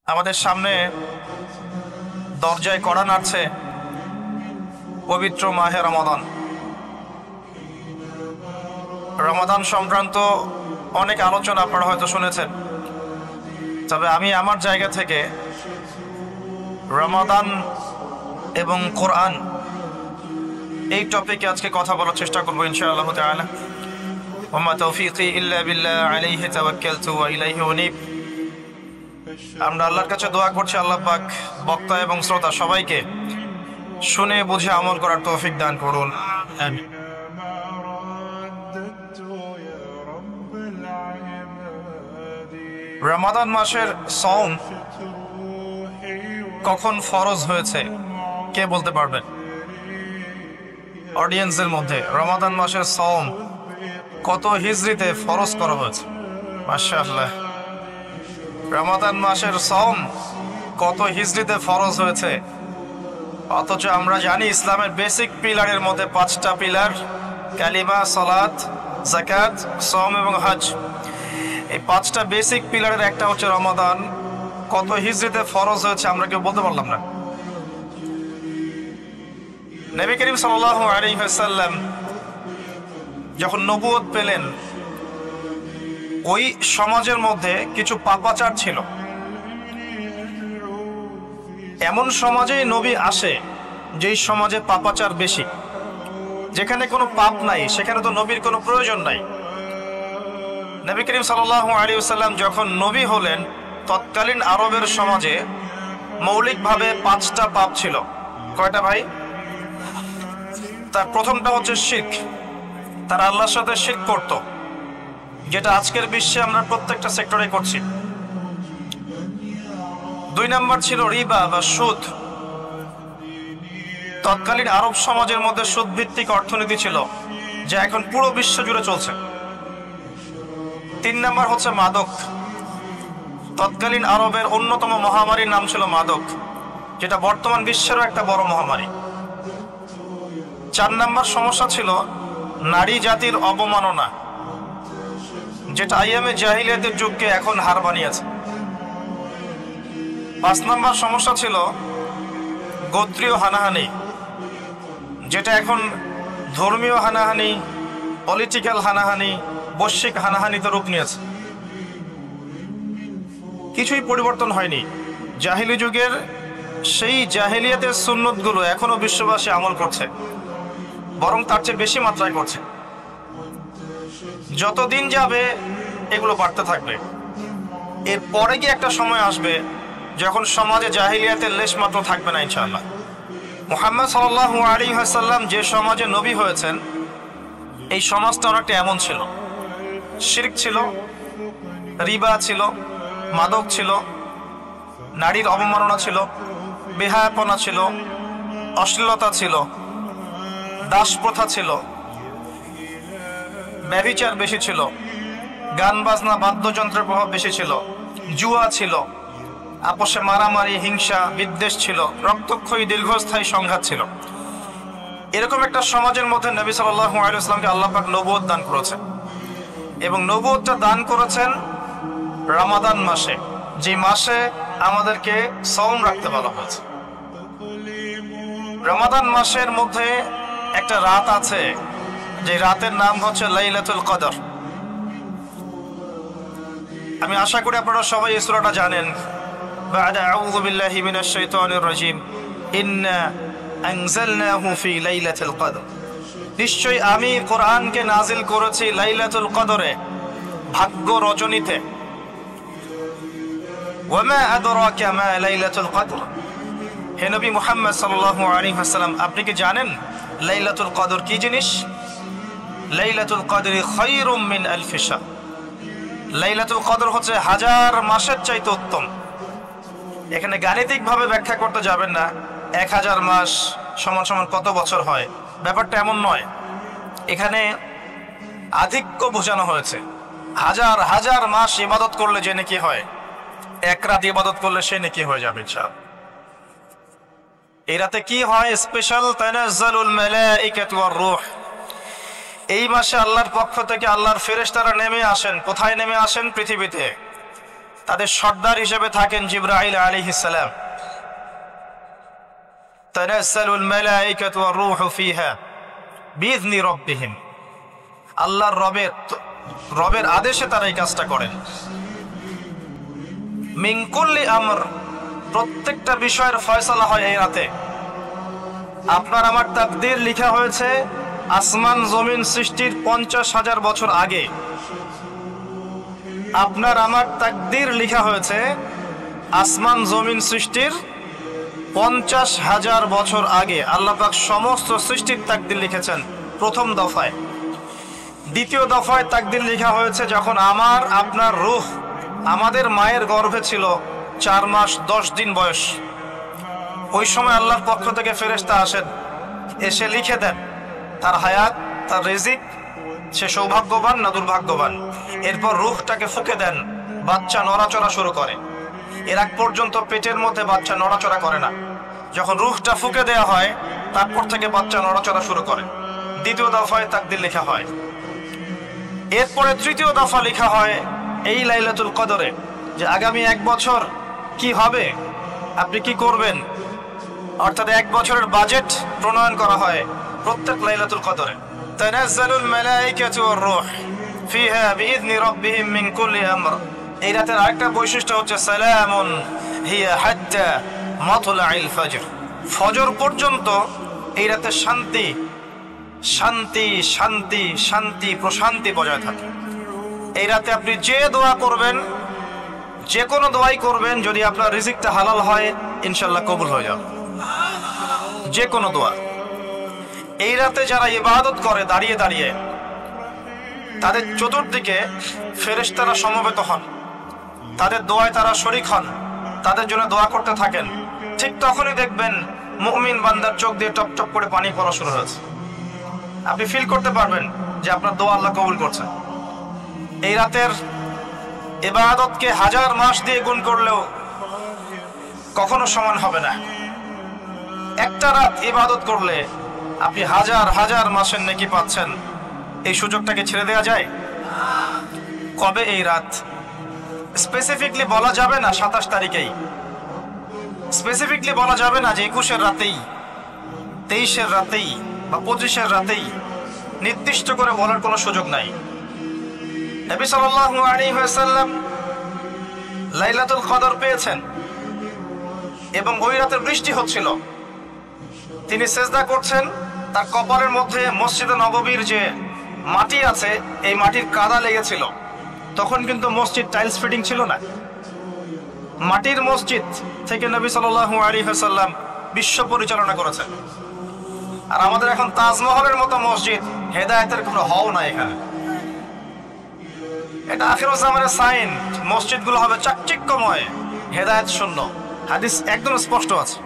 আমাদের সামনে দরজায় কড়া নাড়ছে পবিত্র মাহে রমাদান। রমাদান সংক্রান্ত অনেক আলোচনা আপনারা হয়তো শুনেছেন, তবে আমি আমার জায়গা থেকে রমাদান এবং কোরআন এই টপিকে আজকে কথা বলার চেষ্টা করবো ইনশাআল্লাহ তাআলা। ওয়া মা তাওফীকি ইল্লা বিল্লাহ আলাইহি তাওয়াক্কালতু ওয়া ইলাইহি উনীব। আমরা আল্লাহর কাছে দোয়া করছি আল্লাহ পাক বক্তা এবং শ্রোতা সবাইকে শুনে বুঝে আমল করার তৌফিক দান করুন। আমিন। রমাদান মাসের সওম কখন ফরজ হয়েছে কে বলতে পারবেন? অডিয়েন্সের মধ্যে রমাদান মাসের সওম কত হিজরিতে ফরজ করা হয়েছে? মাশাআল্লাহ। রমাদান মাসের সওম কত হিজরিতে ফরজ হয়েছে, অথচ আমরা জানি ইসলামের বেসিক পিলারের মধ্যে 5টা পিলার, কালিমা, সালাত, যাকাত, সওম এবং হজ। এই 5টা বেসিক পিলারের একটা হচ্ছে রমাদান। কত হিজরিতে ফরজ হয়েছে আমরা কেউ বলতে পারলাম না। নবী করিম সাল্লাল্লাহু আলাইহি ওয়াসাল্লাম যখন নবুয়ত পেলেন, ওই সমাজের মধ্যে কিছু পাপাচার ছিল। এমন সমাজেই নবী আসে যেই সমাজে পাপাচার বেশি, যেখানে কোনো পাপ নাই সেখানে তো নবীর কোনো প্রয়োজন নাই। নবী করিম সাল্লাল্লাহু আলাইহি ওয়াসাল্লাম যখন নবী হলেন, তৎকালীন আরবের সমাজে মৌলিকভাবে 5টা পাপ ছিল। কয়টা ভাই? তার প্রথমটা হচ্ছে শিরক। তারা আল্লাহর সাথে শিরক করত, যেটা আজকের বিশ্বে আমরা প্রত্যেকটা সেক্টরে করছি। 2 নাম্বার ছিল রিবা বা সুদ। তৎকালীন আরব সমাজের মধ্যে সুদ ভিত্তিক অর্থনীতি ছিল, যা এখন পুরো বিশ্ব জুড়ে চলছে। 3 নাম্বার হচ্ছে মাদক। তৎকালীন আরবের অন্যতম মহামারীর নাম ছিল মাদক, যেটা বর্তমান বিশ্বেরও একটা বড় মহামারী। 4 নাম্বার সমস্যা ছিল নারী জাতির অবমাননা, যেটা আইয়ামে জাহিলিয়াতের যুগকে এখন হার বানিয়েছে। 5 নাম্বার সমস্যা ছিল গোত্রীয় হানাহানি, যেটা এখন ধর্মীয় হানাহানি, পলিটিক্যাল হানাহানি, বৈশ্বিক হানাহানিতে রূপ নিয়েছে। কিছুই পরিবর্তন হয়নি। জাহিলি যুগের সেই জাহিলিয়াতের সুন্নতগুলো এখনো বিশ্ববাসী আমল করছে, বরং তার চেয়ে বেশি মাত্রায় করছে। যতদিন যাবে এগুলো বাড়তে থাকবে। এর পরে গিয়ে একটা সময় আসবে যখন সমাজে জাহিলিয়াতের লেশ মাত্র থাকবে না ইনশাআল্লাহ। মুহাম্মদ সাল্লাল্লাহু আলাইহি ওয়াসাল্লাম যে সমাজে নবী হয়েছেন, এই সমাজটা অনেকটা এমন ছিল। শিরক ছিল, রিবা ছিল, মাদক ছিল, নারীর অবমাননা ছিল, বেহায়াপনা ছিল, অশ্লীলতা ছিল, দাস প্রথা ছিল, ব্যভিচার বেশি ছিল, গান বাজনা বাদ্যযন্ত্রের প্রভাব বেশি ছিল, জুয়া ছিল, আপোষে মারামারি, হিংসা, বিদ্বেষ ছিল, রক্তক্ষয়ী দীর্ঘস্থায়ী সংঘাত ছিল। এরকম একটা সমাজের মধ্যে নবী সাল্লাল্লাহু আলাইহি ওয়াসাল্লামকে আল্লাহ পাক নবুয়ত দান করেছেন, এবং নবুয়তটা দান করেছেন রমাদান মাসে, যে মাসে আমাদেরকে সওম রাখতে বলা হয়েছে। রমাদান মাসের মধ্যে একটা রাত আছে, যে রাতের নাম হচ্ছে লাইলাতুল কদর। আমি আশা করি আপনারা সবাই এই সূরাটা জানেন। বা'দা আউযু বিল্লাহি মিনাশ শাইতানির রাজীম, ইন্না আনজালনাহু ফি লাইলাতুল কদর। নিশ্চয়ই আমি কোরআনকে নাজিল করেছি লাইলাতুল কদরে, ভাগ্য রজনীতে। ওয়া মা আদরাকা মা লাইলাতুল কদর। হে নবী মুহাম্মদ সাল্লাল্লাহু আলাইহি ওয়াসাল্লাম, আপনি কি জানেন লাইলাতুল কদর কি জিনিস? লাইলাতুল কদরি খায়রুম মিন আলফি শাহর। লাইলাতুল কদর হচ্ছে 1000 মাসের চাইতে উত্তম। এখানে গাণিতিকভাবে ব্যাখ্যা করতে যাবেন না 1000 মাস সমান সমান কত বছর হয়, ব্যাপারটা এমন নয়। এখানে আধিক্য বোঝানো হয়েছে। 1000 মাস ইবাদত করলে যে নেকি হয়, 1 রাত ইবাদত করলে সে নেকি হয়ে যাবে ইনশাআল্লাহ। এই রাতে কি হয়? স্পেশাল তানাজ্জালুল মালাইকাতু ওয়ার রূহ। এই মাসে আল্লাহর পক্ষ থেকে আল্লাহর ফেরেশতারা নেমে আসেন। কোথায় নেমে আসেন? পৃথিবীতে। তাদের সর্দার হিসেবে থাকেন জিবরাইল আলাইহিস সালাম। তানাজ্জালুল মালায়েকাতু ওয়ার রূহু ফিহা বিইذনি রাব্বিহিম, আল্লাহর রবের আদেশে তারা এই কাজটা করেন। মিন কুল্লি আমর, প্রত্যেকটা বিষয়ের ফয়সালা হয় এই রাতে। আপনার আমার তাকদীর লেখা হয়েছে আসমান জমিন সৃষ্টির 50,000 বছর আগে। আপনার আমার তাকদীর লেখা হয়েছে আসমান জমিন সৃষ্টির 50,000 বছর আগে। আল্লাহ পাক সমস্ত সৃষ্টির তাকদীর লিখেছেন প্রথম দফায়। দ্বিতীয় দফায় তাকদীর লেখা হয়েছে যখন আমার আপনার রূহ আমাদের মায়ের গর্ভে ছিল 4 মাস 10 দিন বয়স। ওই সময় আল্লাহর পক্ষ থেকে ফেরেশতা আসেন, এসে লিখে দেন তার হায়াত, তার রিজিক, সে সৌভাগ্যবান না দুর্ভাগ্যবান। এরপর রূহটাকে ফুঁকে দেন, বাচ্চা নড়াচড়া শুরু করে। এর আগ পর্যন্ত পেটের মধ্যে বাচ্চা নড়াচড়া করে না। যখন রূহটা ফুঁকে দেওয়া হয় তারপর থেকে বাচ্চা নড়াচড়া শুরু করে। দ্বিতীয় দফায় তাকদীর লেখা হয়। এরপরে তৃতীয় দফা লেখা হয় এই লাইলাতুল কদরে, যে আগামী 1 বছর কি হবে, আপনি কি করবেন, অর্থাৎ 1 বছরের বাজেট প্রণয়ন করা হয় প্রত্যেক লাইলাতুল কদরে। তানাজ্জালুল মালায়েকাতু ওয়ার রূহ ফিহা বিইذনি রাব্বিহিম মিন কুল্লি আমর। এই রাতের আরেকটা বৈশিষ্ট্য হচ্ছে সালামুন হিয়া হাত্তা মাতলাইল ফজর, ফজর পর্যন্ত এই রাতে শান্তি শান্তি শান্তি শান্তি প্রশান্তি বজায় থাকে। এই রাতে আপনি যে দোয়া করবেন, যে কোনো দোয়াই করবেন, যদি আপনার রিজিকটা হালাল হয় ইনশাআল্লাহ কবুল হয়ে যাবে যে কোনো দোয়া। এই রাতে যারা ইবাদত করে দাঁড়িয়ে দাঁড়িয়ে, তাদের চতুর্দিকে ফেরেশতারা সমবেত হন, তাদের দোয়ায় তারা শরীক হন, তাদের জন্য দোয়া করতে থাকেন। ঠিক তখনই দেখবেন মুমিন বান্দার চোখ দিয়ে টপ টপ করে পানি পড়া শুরু হয়েছে। আপনি ফিল করতে পারবেন যে আপনার দোয়া আল্লাহ কবুল করছেন। এই রাতের ইবাদতকে 1000 মাস দিয়ে গুণ করলেও কখনো সমান হবে না। একটা রাত ইবাদত করলে আপনি 1000 মাসের নেকি পাচ্ছেন। এই সুযোগটাকে ছেড়ে দেওয়া যায়? কবে এই রাত স্পেসিফিকলি বলা যাবে না, 27 তারিখেই স্পেসিফিকলি বলা যাবে না যে 21-এর রাতেই, 23-এর রাতেই বা 25-এর রাতেই, নির্দিষ্ট করে বলার কোনো সুযোগ নাই। নবী সাল্লাল্লাহু আলাইহি ওয়াসাল্লাম লাইলাতুল কদর পেয়েছেন এবং ওই রাতে বৃষ্টি হচ্ছিল। তিনি সিজদা করছেন, তার কপালের মধ্যে মসজিদে নববীর যে মাটি আছে এই মাটির কাদা লেগেছিল। তখন কিন্তু মসজিদ টাইলস ফিটিং ছিল না, মাটির মসজিদ থেকে নবী সাল্লাল্লাহু আলাইহি ওয়াসাল্লাম বিশ্ব পরিচালনা করেছেন। আর আমাদের এখন তাজমহলের মতো মসজিদ, হেদায়েতের কোনো হও না এখানে। এটা আখিরুজ জামানের সাইন, মসজিদগুলো হবে চাকচিক্যময়, হেদায়েত শূন্য। হাদিস একদম স্পষ্ট আছে,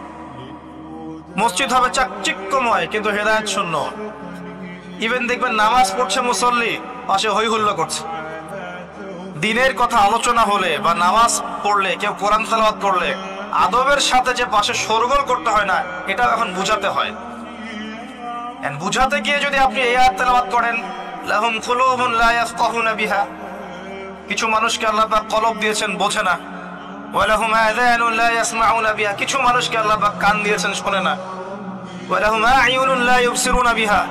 মসজিদ হবে চাকচিক্যময় কিন্তু হেদায়েত শূন্য। ইভেন দেখবেন নামাজ পড়ছে মুসল্লি, পাশে হই হুল্লো করছে। দিনের কথা আলোচনা হলে বা নামাজ পড়লে, কেউ কোরআন তেলাওয়াত করলে আদবের সাথে যে পাশে শোরগোল করতে হয় না, এটাও এখন বুঝাতে হয়। বুঝাতে গিয়ে যদি আপনি এই আয়াত তেলাওয়াত করেন, লাহুম কুলুবুন লা ইয়াফকাহুনা বিহা, কিছু মানুষকে আল্লাহ পাক কলব দিয়েছেন বোঝে না। ওয়া লাহুম আযানুন লা ইয়াসমাউনা বিহা, কিছু মানুষকে আল্লাহ পাক কান দিয়েছেন শোনে না। ওয়া লাহুম আ'য়ুনুন লা ইউবসিরুনা বিহা,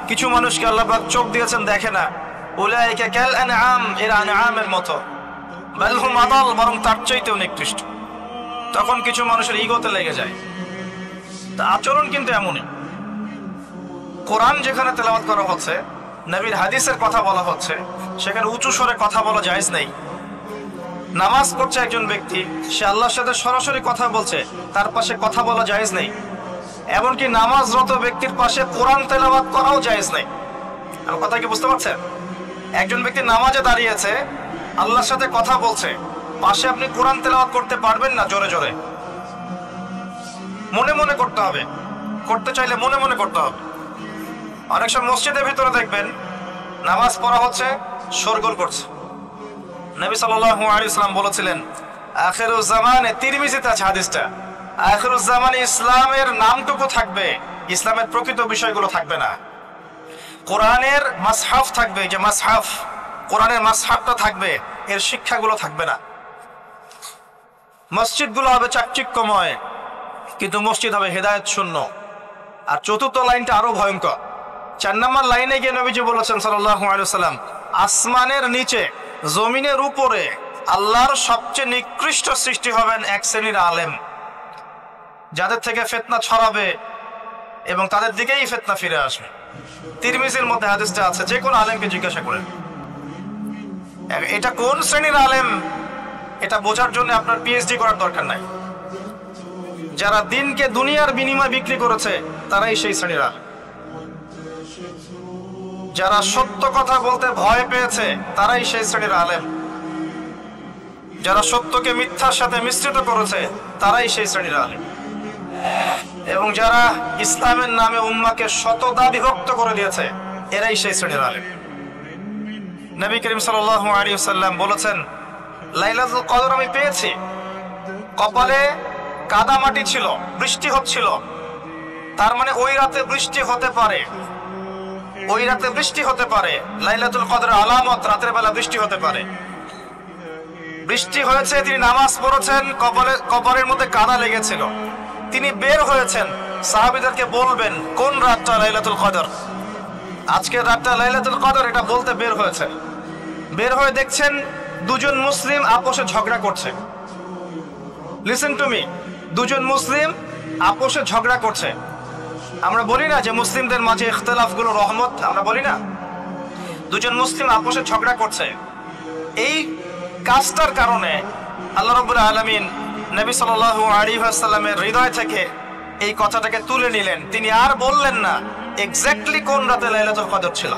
কিছু মানুষকে আল্লাহ পাক চোখ দিয়েছেন দেখে না। উলাইকা কাল আনআম, এরা আনআমের মতো, বাল হুম আদাল, বরং তার চাইতেও নিকৃষ্ট। তখন কিছু মানুষের ইগোতে লেগে যায়। তা আচরণ কিন্তু এমনই। কোরআন যেখানে তেলাওয়াত করা হচ্ছে, নবীর হাদিসের কথা বলা হচ্ছে, সেখানে উঁচু স্বরে কথা বলা জায়েজ নেই। নামাজ পড়ছে একজন ব্যক্তি, সে আল্লাহর সাথে সরাসরি কথা বলছে, তার পাশে কথা বলা জায়েজ নেই। এমনকি নামাজরত ব্যক্তির পাশে কোরআন তেলাওয়াত করাও জায়েজ নেই। আমার কথা কি বুঝতে পারছেন? একজন ব্যক্তি নামাজে দাঁড়িয়েছে, আল্লাহর সাথে কথা বলছে, পাশে আপনি কোরআন তেলাওয়াত করতে পারবেন না জোরে জোরে। মনে মনে করতে হবে, করতে চাইলে মনে মনে করতে হবে। অনেক সময় মসজিদের ভিতরে দেখবেন নামাজ পড়া হচ্ছে, শোরগোল করছে। নবী সাল্লাল্লাহু আলাইহি ওয়াসাল্লাম বলেছিলেন, আখিরুজ জামানে, তিরমিজিতে আছে হাদিসটা, আখিরুজ জামানে ইসলামের নামটুকু থাকবে, ইসলামের প্রকৃত বিষয়গুলো থাকবে না। কোরআনের মাসহাফ থাকবে, যে মাসহাফ, কোরআনের মাসহাফটা থাকবে, এর শিক্ষাগুলো থাকবে না। মসজিদগুলো হবে চাকচিক্যময়, কিন্তু মসজিদ হবে হেদায়েত শূন্য। আর চতুর্থ লাইনটা আরো ভয়ঙ্কর। 4 নম্বর লাইনে গিয়ে নবীজি বলেছেন সাল্লাল্লাহু আলাইহি ওয়াসাল্লাম, আসমানের নিচে জমিনের উপরে আল্লাহর সবচেয়ে নিকৃষ্ট সৃষ্টি হবেন এক শ্রেণীর আলেম, যাদের থেকে ফিতনা ছড়াবে এবং তাদের দিকেই ফিতনা ফিরে আসবে। তিরমিজির মধ্যে হাদিসটা আছে, যে কোনো আলেমকে জিজ্ঞাসা করেন এটা কোন শ্রেণীর আলেম, এটা বোঝার জন্য আপনার পিএইচডি করার দরকার নাই। যারা দিনকে দুনিয়ার বিনিময়ে বিক্রি করেছে তারাই সেই শ্রেণীর আলেম। যারা সত্য কথা বলতে ভয় পেয়েছে তারাই সেই শ্রেণীর আলেম। যারা সত্যকে মিথ্যার সাথে মিশ্রিত করেছে তারাই সেই শ্রেণীর আলেম। এবং যারা ইসলামের নামে উম্মাহকে শতদা বিভক্ত করে দিয়েছে এরাই সেই শ্রেণীর আলেম। নবী করিম সাল্লাল্লাহু আলাইহি ওয়াসাল্লাম বলেছেন, লাইলাতুল কদর আমি পেয়েছি, কপালে কাদা মাটি ছিল, বৃষ্টি হচ্ছিল, তার মানে ওই রাতে বৃষ্টি হতে পারে, ওই রাতে বৃষ্টি হতে পারে। লাইলাতুল কদরের আলামত রাতের বেলা বৃষ্টি হতে পারে। বৃষ্টি হয়েছে, তিনি নামাজ পড়েছেন, কপালের মধ্যে কাদা লেগেছিল, তিনি বের হয়েছেন, সাহাবীদেরকে বলবেন কোন রাতটা লাইলাতুল কদর, আজকের রাতটা লাইলাতুল কদর, এটা বলতে বের হয়েছে। বের হয়ে দেখছেন দুজন মুসলিম আপোষে ঝগড়া করছে। লিসেন টু মি, দুজন মুসলিম আপোষে ঝগড়া করছে। আমরা বলি না যে মুসলিমদের মাঝে ইখতিলাফগুলো রহমত, আমরা বলি না? দুজন মুসলিম আপোষে ঝগড়া করছে, এই কাজটার কারণে আল্লাহ রাব্বুল আলামিন নবী সাল্লাল্লাহু আলাইহি ওয়াসাল্লামের হৃদয় থেকে এই কথাটাকে তুলে নিলেন। তিনি আর বললেন না এক্স্যাক্টলি কোন রাতে লাইলাতুল কদর ছিল,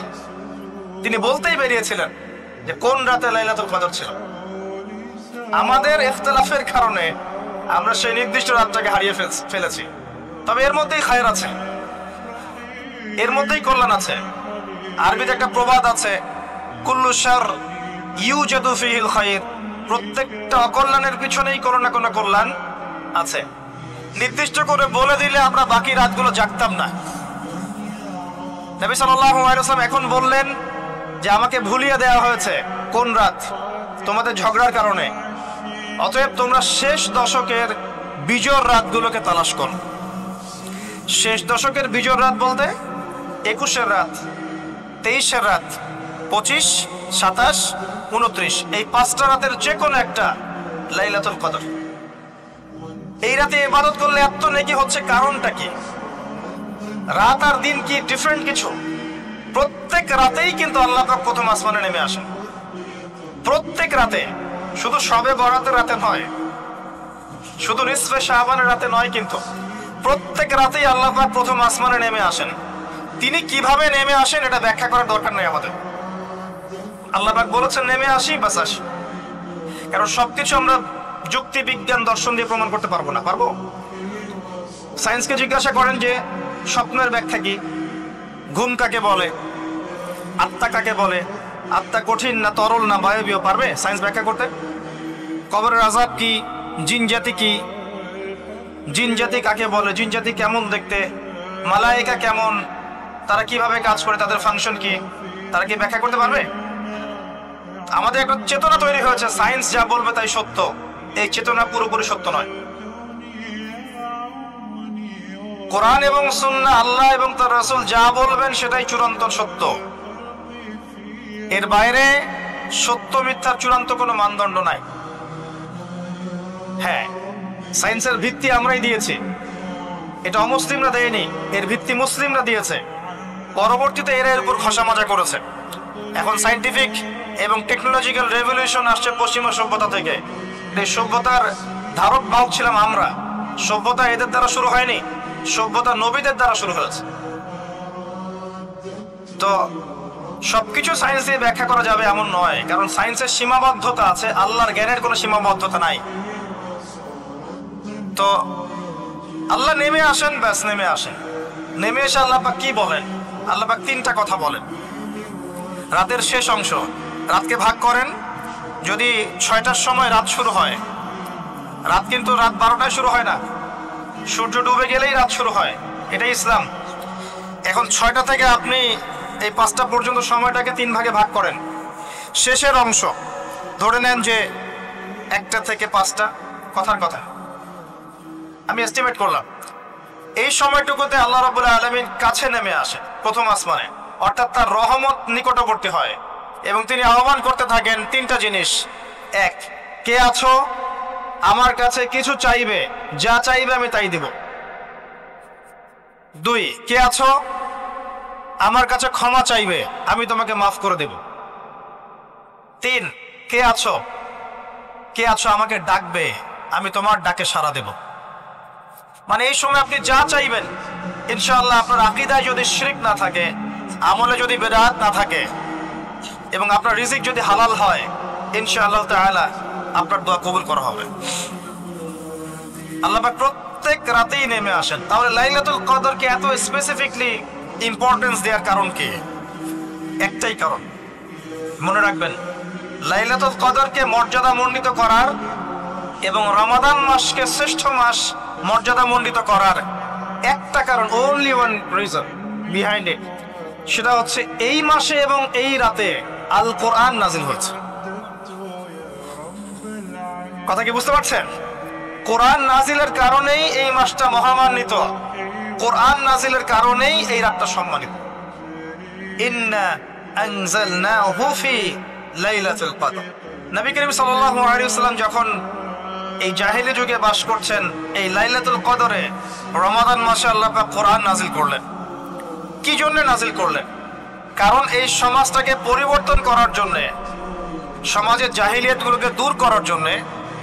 তিনি বলতেই বেরিয়েছিলেন যে কোন রাতে লাইলাতুল কদর ছিল। আমাদের ইখতিলাফের কারণে আমরা সেই নির্দিষ্ট রাতটাকে হারিয়ে ফেলেছি। তবে এর মধ্যেই খায়র আছে, এর মধ্যেই কল্যাণ আছে। আরবিতে একটা প্রবাদ আছে, কুল্লু শার ইউজাদু ফিহিল খায়র, প্রত্যেকটা অকল্যাণের পিছনেই কোনো না কোনো কল্যাণ আছে। নির্দিষ্ট করে বলে দিলে আমরা বাকি রাতগুলো জাগতাম না। নবী সাল্লাল্লাহু আলাইহি ওয়াসাল্লাম এখন বললেন যে আমাকে ভুলিয়ে দেওয়া হয়েছে কোন রাত, তোমাদের ঝগড়ার কারণে। অতএব তোমরা শেষ দশকের বিজোড় রাতগুলোকে তালাশ করো। শেষ দশকের বিজোড় রাত বলতে 21-এর রাত, 23-এর রাত, 25, 27, 29, এই 5টা রাতের যে কোনো একটা লাইলাতুল কদর। এই রাতে ইবাদত করলে এত নেকি হচ্ছে, কারণটা কি? রাত আর দিন কি ডিফারেন্ট কিছু? প্রত্যেক রাতেই কিন্তু আল্লাহ পাক প্রথম আসমানে নেমে আসেন, প্রত্যেক রাতে, শুধু শবে বরাতের রাতে নয়, শুধু নিসফে শাবানের রাতে নয়, কিন্তু প্রত্যেক রাতেই আল্লাহ পাক প্রথম আসমানে নেমে আসেন। তিনি কিভাবে নেমে আসেন এটা ব্যাখ্যা করার দরকার নেই আমাদের। আল্লাহ পাক বলেছেন নেমে আসি, বাস আসি। কারণ সবকিছু আমরা যুক্তি, বিজ্ঞান, দর্শন দিয়ে প্রমাণ করতে পারবো না। পারবো? সায়েন্সকে জিজ্ঞাসা করেন যে স্বপ্নের ব্যাখ্যা কি, ঘুম কাকে বলে, আত্মা কাকে বলে, আত্মা কঠিন না তরল না বায়বীয়, পারবে সায়েন্স ব্যাখ্যা করতে? কবরের আযাব কি, জিন জাতি কি, জিন জাতি কাকে বলে, জিন জাতি কেমন দেখতে, মালায়েকা কেমন, তারা কিভাবে কাজ করে, তাদের ফাংশন কি, তারা কি ব্যাখ্যা করতে পারবে? আমাদের একটা চেতনা তৈরি হয়েছে, সায়েন্স যা বলবে তাই সত্য। এই চেতনা পুরোপুরি সত্য নয়। কোরআন এবং সুন্নাহ, আল্লাহ এবং তার রাসূল যা বলবেন সেটাই চূড়ান্ত সত্য। এর বাইরে সত্য মিথ্যার চূড়ান্ত কোনো মানদণ্ড নাই। হ্যাঁ, সায়েন্সের ভিত্তি আমরাই দিয়েছি, এটা অমুসলিমরা দেয়নি, এর ভিত্তি মুসলিমরা দিয়েছে। পরবর্তীতে এরা এর উপর খসা মজা করেছে। এখন সায়েন্টিফিক এবং টেকনোলজিক্যাল রেভলিউশন আসছে পশ্চিমা সভ্যতা থেকে। এই সভ্যতার ধারক বাহক ছিলাম আমরা। সভ্যতা এদের দ্বারা শুরু হয়নি, সভ্যতা নবীদের দ্বারা শুরু হয়েছে। তো সবকিছু সায়েন্স দিয়ে ব্যাখ্যা করা যাবে এমন নয়, কারণ সায়েন্সের সীমাবদ্ধতা আছে, আল্লাহর জ্ঞানের কোনো সীমাবদ্ধতা নাই। তো আল্লাহ নেমে আসেন, ব্যাস নেমে আসেন। নেমে এসে আল্লাহ পাক কি বলেন? আল্লাহ পাক 3টা কথা বলেন। রাতের শেষ অংশ, রাতকে ভাগ করেন। যদি 6টার সময় রাত শুরু হয়, রাত কিন্তু রাত 12টায় শুরু হয় না, সূর্য ডুবে গেলেই রাত শুরু হয়, এটাই ইসলাম। এখন 6টা থেকে আপনি এই 5টা পর্যন্ত সময়টাকে 3 ভাগে ভাগ করেন। শেষের অংশ ধরে নেন যে 1টা থেকে 5টা, কথার কথা, আমি এস্টিমেট করলাম এই সময়টুকুতে আল্লাহ রাব্বুল আলামিন কাছে নেমে আসে প্রথম আসমানে, অর্থাৎ তার রহমত নিকটবর্তী হয় এবং তিনি আহ্বান করতে থাকেন তিনটা জিনিস। এক, কে আছো আমার কাছে কিছু চাইবে, যা চাইবে আমি তাই দিব। দুই, কে আছো আমার কাছে ক্ষমা চাইবে, আমি তোমাকে মাফ করে দেব। তিন, কে আছো আমাকে ডাকবে, আমি তোমার ডাকে সাড়া দেব। মানে এই সময় আপনি যা চাইবেন ইনশাআল্লাহ, আপনার আকীদায় যদি শিরক না থাকে, আমলে যদি বিদআত না থাকে এবং আপনার রিজিক যদি হালাল হয়, ইনশাআল্লাহ তাআলা আপনার দোয়া কবুল করা হবে। আল্লাহ পাক প্রত্যেক রাতেই নেমে আসেন। তাহলে লাইলাতুল কদরকে এত স্পেসিফিকলি ইম্পর্টেন্স দেওয়ার কারণ কি? একটাই কারণ, মনে রাখবেন, লাইলাতুল কদরকে মর্যাদামণ্ডিত করার এবং রমাদান মাসকে শ্রেষ্ঠ মাস মর্যাদামণ্ডিত করার একটা কারণ, only one reason behind it, সেটা হচ্ছে এই মাসে এবং এই রাতে আল কোরআন নাজিল হয়েছে। কথা কি বুঝতে পারছেন? কোরআন নাজিলের কারণেই এই মাসটা মহামান্বিত, কোরআন নাজিলের কারণেই এই রাতটা সম্মানিত। ইন্না আনজালনাহু ফি লাইলাতুল কদর। নবী করিম সাল্লাল্লাহু আলাইহি ওয়াসাল্লাম যখন এই জাহেলি যুগে বাস করছেন, এই লাইলাতুল কদরে রমাদান মাসে আল্লাহ পাক কোরআন নাজিল করলেন। কি জন্য নাজিল করলেন? কারণ এই সমাজটাকে পরিবর্তন করার জন্য, সমাজের জাহিলিয়াতগুলোকে দূর করার জন্য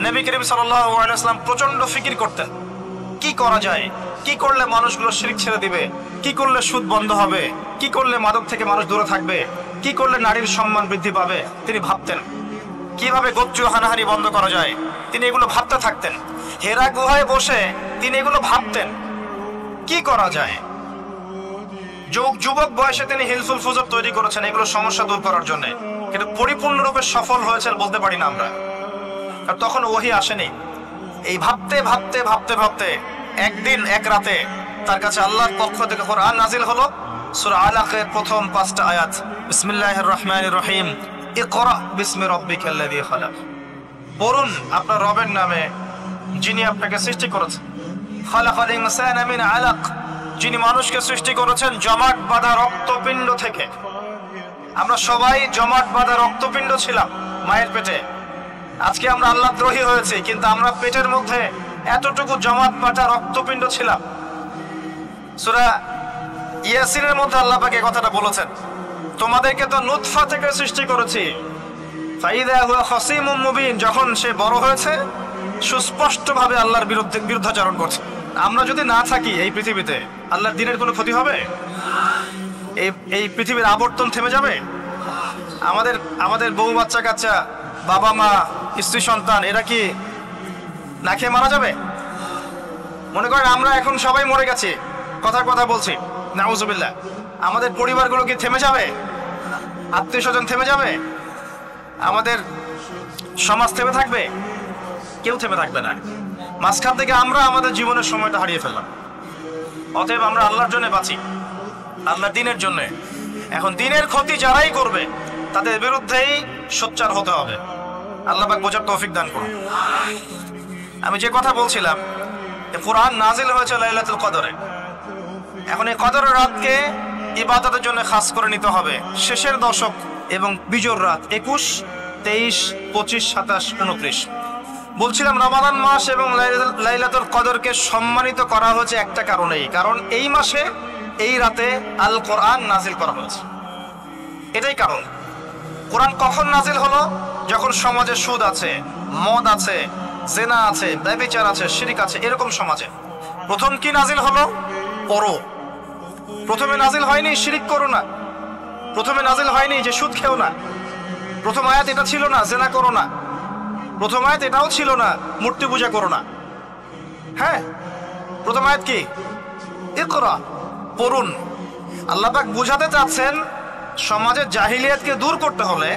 নবী করিম সাল্লাল্লাহু আলাইহি ওয়াসাল্লাম প্রচন্ড ফিকির করতেন। কি করা যায়, কি করলে মানুষগুলো শিরক ছেড়ে দিবে, কি করলে সুদ বন্ধ হবে, কি করলে মাদক থেকে মানুষ দূরে থাকবে, কি করলে নারীর সম্মান বৃদ্ধি পাবে। তিনি ভাবতেন কিভাবে গোত্রীয় হানাহানি বন্ধ করা যায়, তিনি এগুলো ভাবতে থাকতেন। হেরা গুহায় বসে তিনি এগুলো ভাবতেন কি করা যায়। যুবক বয়সে তিনি হিলফুল ফুজুর তৈরি করেছেন এগুলো সমস্যা দূর করার জন্য, কিন্তু পরিপূর্ণরূপে সফল হয়েছেন বলতে পারি না আমরা, কারণ তখন ওহী আসেনি। এই ভাবতে ভাবতে ভাবতে ভাবতে একদিন এক রাতে তার কাছে আল্লাহর পক্ষ থেকে কোরআন নাজিল হলো। সূরা আলাকের প্রথম 5টা আয়াত, বিসমিল্লাহির রহমানির রহিম, ইকরা বিসমি রাব্বিকাল্লাযী খালাক। পড়ুন আপনার রবের নামে যিনি আপনাকে সৃষ্টি করেছেন। খালাকাল ইনসানা মিন আলাক, যিনি মানুষকে সৃষ্টি করেছেন জমাট বাঁধা রক্তপিণ্ড থেকে। আমরা সবাই জমাট বাঁধা রক্তপিণ্ড ছিলাম মায়ের পেটে। আজকে আমরা আল্লাহদ্রোহী হয়েছি, কিন্তু আমরা পেটের মধ্যে এতটুকু জমাট বাঁধা রক্তপিণ্ড ছিলাম। সূরা ইয়াসিনের মধ্যে আল্লাহ পাক এই কথাটা বলেছেন, তোমাদেরকে তো নুতফা থেকে সৃষ্টি করেছি, ফাইদা হুয়া খাসিমুম মুবিন, যখন সে বড় হয়েছে সুস্পষ্টভাবে আল্লাহর বিরুদ্ধাচরণ করছে। আমরা যদি না থাকি এই পৃথিবীতে, আল্লাহর দ্বীনের কোনো ক্ষতি হবে? এই পৃথিবীর আবর্তন থেমে যাবে? আমাদের বউ বাচ্চা কাচ্চা, বাবা মা, স্ত্রী সন্তান, এরা কি না খেয়ে মারা যাবে? মনে করেন আমরা এখন সবাই মরে গেছি, কথা বলছি, নাউজুবিল্লাহ, আমাদের পরিবারগুলো কি থেমে যাবে? আত্মীয় স্বজন থেমে যাবে? আমাদের সমাজ থেমে থাকবে? কেউ থেমে থাকবে না। মাঝখান থেকে আমরা আমাদের জীবনের সময়টা হারিয়ে ফেললাম। অতএব আমরা আল্লাহর জন্য বাঁচি, আল্লাহর দ্বীনের জন্য। এখন দ্বীনের ক্ষতি যারাই করবে তাদের বিরুদ্ধেই সোচ্চার হতে হবে। আল্লাহ পাক বোঝার তৌফিক দান করুন। আমি যে কথা বলছিলাম, কোরআন নাজিল হয়েছে লাইলাতুল কদরে। এখন এই কদরের রাতকে ইবাদতের জন্য খাস করে নিতে হবে। শেষের দশক এবং বিজোর রাত 21, 23, 25, 27, 29। বলছিলাম রমাদান মাস এবং লাইলাতুল কদরকে সম্মানিত করা হয়েছে একটা কারণেই, কারণ এই মাসে এই রাতে আল কোরআন নাজিল করা হয়েছে। এটাই কারণ। কোরআন কখন নাজিল হলো? যখন সমাজে সুদ আছে, মদ আছে, জেনা আছে, ব্যভিচার আছে, শিরক আছে, এরকম সমাজে প্রথম কি নাজিল হলো? পড়ো। প্রথমে নাজিল হয়নি শিরক করো না, প্রথমে নাজিল হয়নি যে সুদ খেও না, প্রথম আয়াত এটা ছিল না জেনা করো না, প্রথম আয়াত এটাও ছিল না মূর্তি পূজা করো না। হ্যাঁ, প্রথম আয়াত কি? ইকরা, পড়ুন। আল্লাহ পাক বুঝাতে চাচ্ছেন সমাজের জাহিলিয়াতকে দূর করতে হলে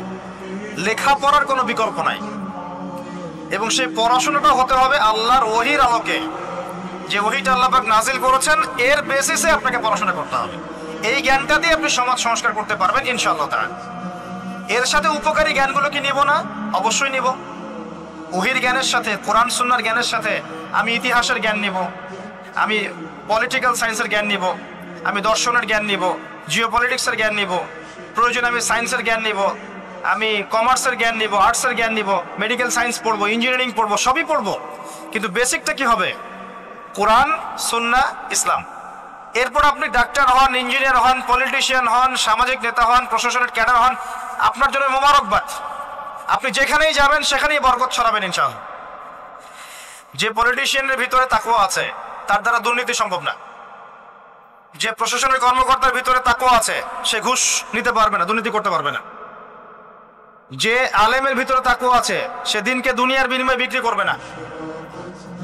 লেখাপড়ার কোনো বিকল্প নাই, এবং সেই পড়াশোনাটা হতে হবে আল্লাহর ওহীর আলোকে। যে ওহীটা আল্লাহ পাক নাজিল করেছেন এর বেসিসে আপনাকে পড়াশোনা করতে হবে। এই জ্ঞানটা দিয়ে আপনি সমাজ সংস্কার করতে পারবেন ইনশাআল্লাহ তাআলা। এর সাথে উপকারী জ্ঞানগুলো কি নিব না? অবশ্যই নিব। ওহির জ্ঞানের সাথে, কোরআন সুন্নাহর জ্ঞানের সাথে আমি ইতিহাসের জ্ঞান নিব, আমি পলিটিক্যাল সায়েন্সের জ্ঞান নিব, আমি দর্শনের জ্ঞান নিব, জিওপলিটিক্সের জ্ঞান নিব, প্রয়োজন আমি সায়েন্সের জ্ঞান নিব, আমি কমার্সের জ্ঞান নিব, আর্টসের জ্ঞান নিব, মেডিকেল সায়েন্স পড়বো, ইঞ্জিনিয়ারিং পড়বো, সবই পড়বো, কিন্তু বেসিকটা কি হবে? কোরআন, সুন্নাহ, ইসলাম। এরপর আপনি ডাক্তার হন, ইঞ্জিনিয়ার হন, পলিটিশিয়ান হন, সামাজিক নেতা হন, প্রশাসনের ক্যাডার হন, আপনার জন্য মোবারকবাদ। আপনি যেখানেই যাবেন সেখানেই বরকত ছড়াবেন ইনশাআল্লাহ। যে পলিটিশিয়ানের ভিতরে তাকওয়া আছে তার দ্বারা দুর্নীতি সম্ভব না। যে প্রশাসনের কর্মকর্তার ভিতরে তাকওয়া আছে সে ঘুষ নিতে পারবে না, দুর্নীতি করতে পারবে না। যে আলেমের ভিতরে তাকওয়া আছে সে দিনকে দুনিয়ার বিনিময়ে বিক্রি করবে না।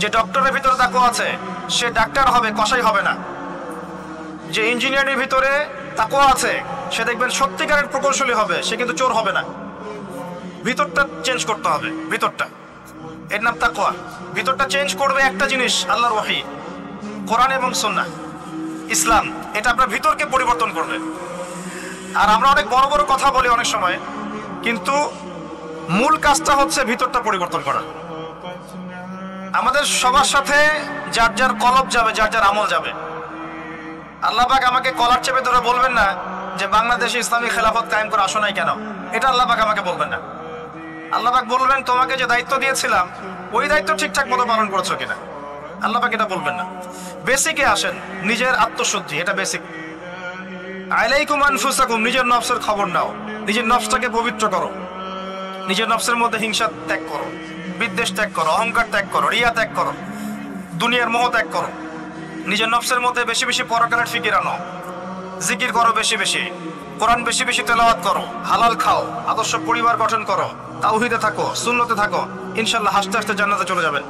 যে ডক্টরের ভিতরে তাকওয়া আছে সে ডাক্তার হবে, কসাই হবে না। যে ইঞ্জিনিয়ারের ভিতরে তাকওয়া আছে সে দেখবেন সত্যিকারের প্রকৌশলী হবে, সে কিন্তু চোর হবে না। ভিতরটা চেঞ্জ করতে হবে, ভিতরটা, এর নাম তাকওয়া। ভিতরটা চেঞ্জ করবে একটা জিনিস, আল্লাহর ওহী, কোরআন এবং সুন্নাহ, ইসলাম। এটা আপনার ভিতরকে পরিবর্তন করবে। আর আমরা অনেক বড় বড় কথা বলি অনেক সময়, কিন্তু মূল কাজটা হচ্ছে ভিতরটা পরিবর্তন করা। আমাদের সবার সাথে যার যার কলব যাবে, যার যার আমল যাবে। আল্লাহ পাক আমাকে কলার চেপে ধরে বলবেন না যে বাংলাদেশে ইসলামী খেলাফত কায়েম করে আসো নাই কেন, এটা আল্লাহ পাক আমাকে বলবেন না। আল্লাহ পাক বলবেন তোমাকে যে দায়িত্ব দিয়েছিলাম ওই দায়িত্ব ঠিকঠাক মতো পালন করেছো কিনা। আল্লাহ পাক এটা বলবেন না। বেসিকে আসেন, নিজের আত্মশুদ্ধি, এটা বেসিক। আলাইকুম আনফুসাকুম, নিজের নফসের খবর নাও, নিজের নফসটাকে পবিত্র করো, নিজের নফসের মধ্যে হিংসা ত্যাগ করো, বিদ্বেষ ত্যাগ করো, অহংকার ত্যাগ করো, রিয়া ত্যাগ করো, দুনিয়ার মোহ ত্যাগ করো। নিজের নফসের মধ্যে বেশি বেশি পরকালের ফিকির আনো, জিকির করো বেশি বেশি, কোরআন বেশি বেশি তেলাওয়াত করো, হালাল খাও, আদর্শ পরিবার গঠন করো, তাওহীদে থাকো, সুন্নতে থাকো, ইনশাআল্লাহ হাসতে হাসতে জান্নাতে চলে যাবেন।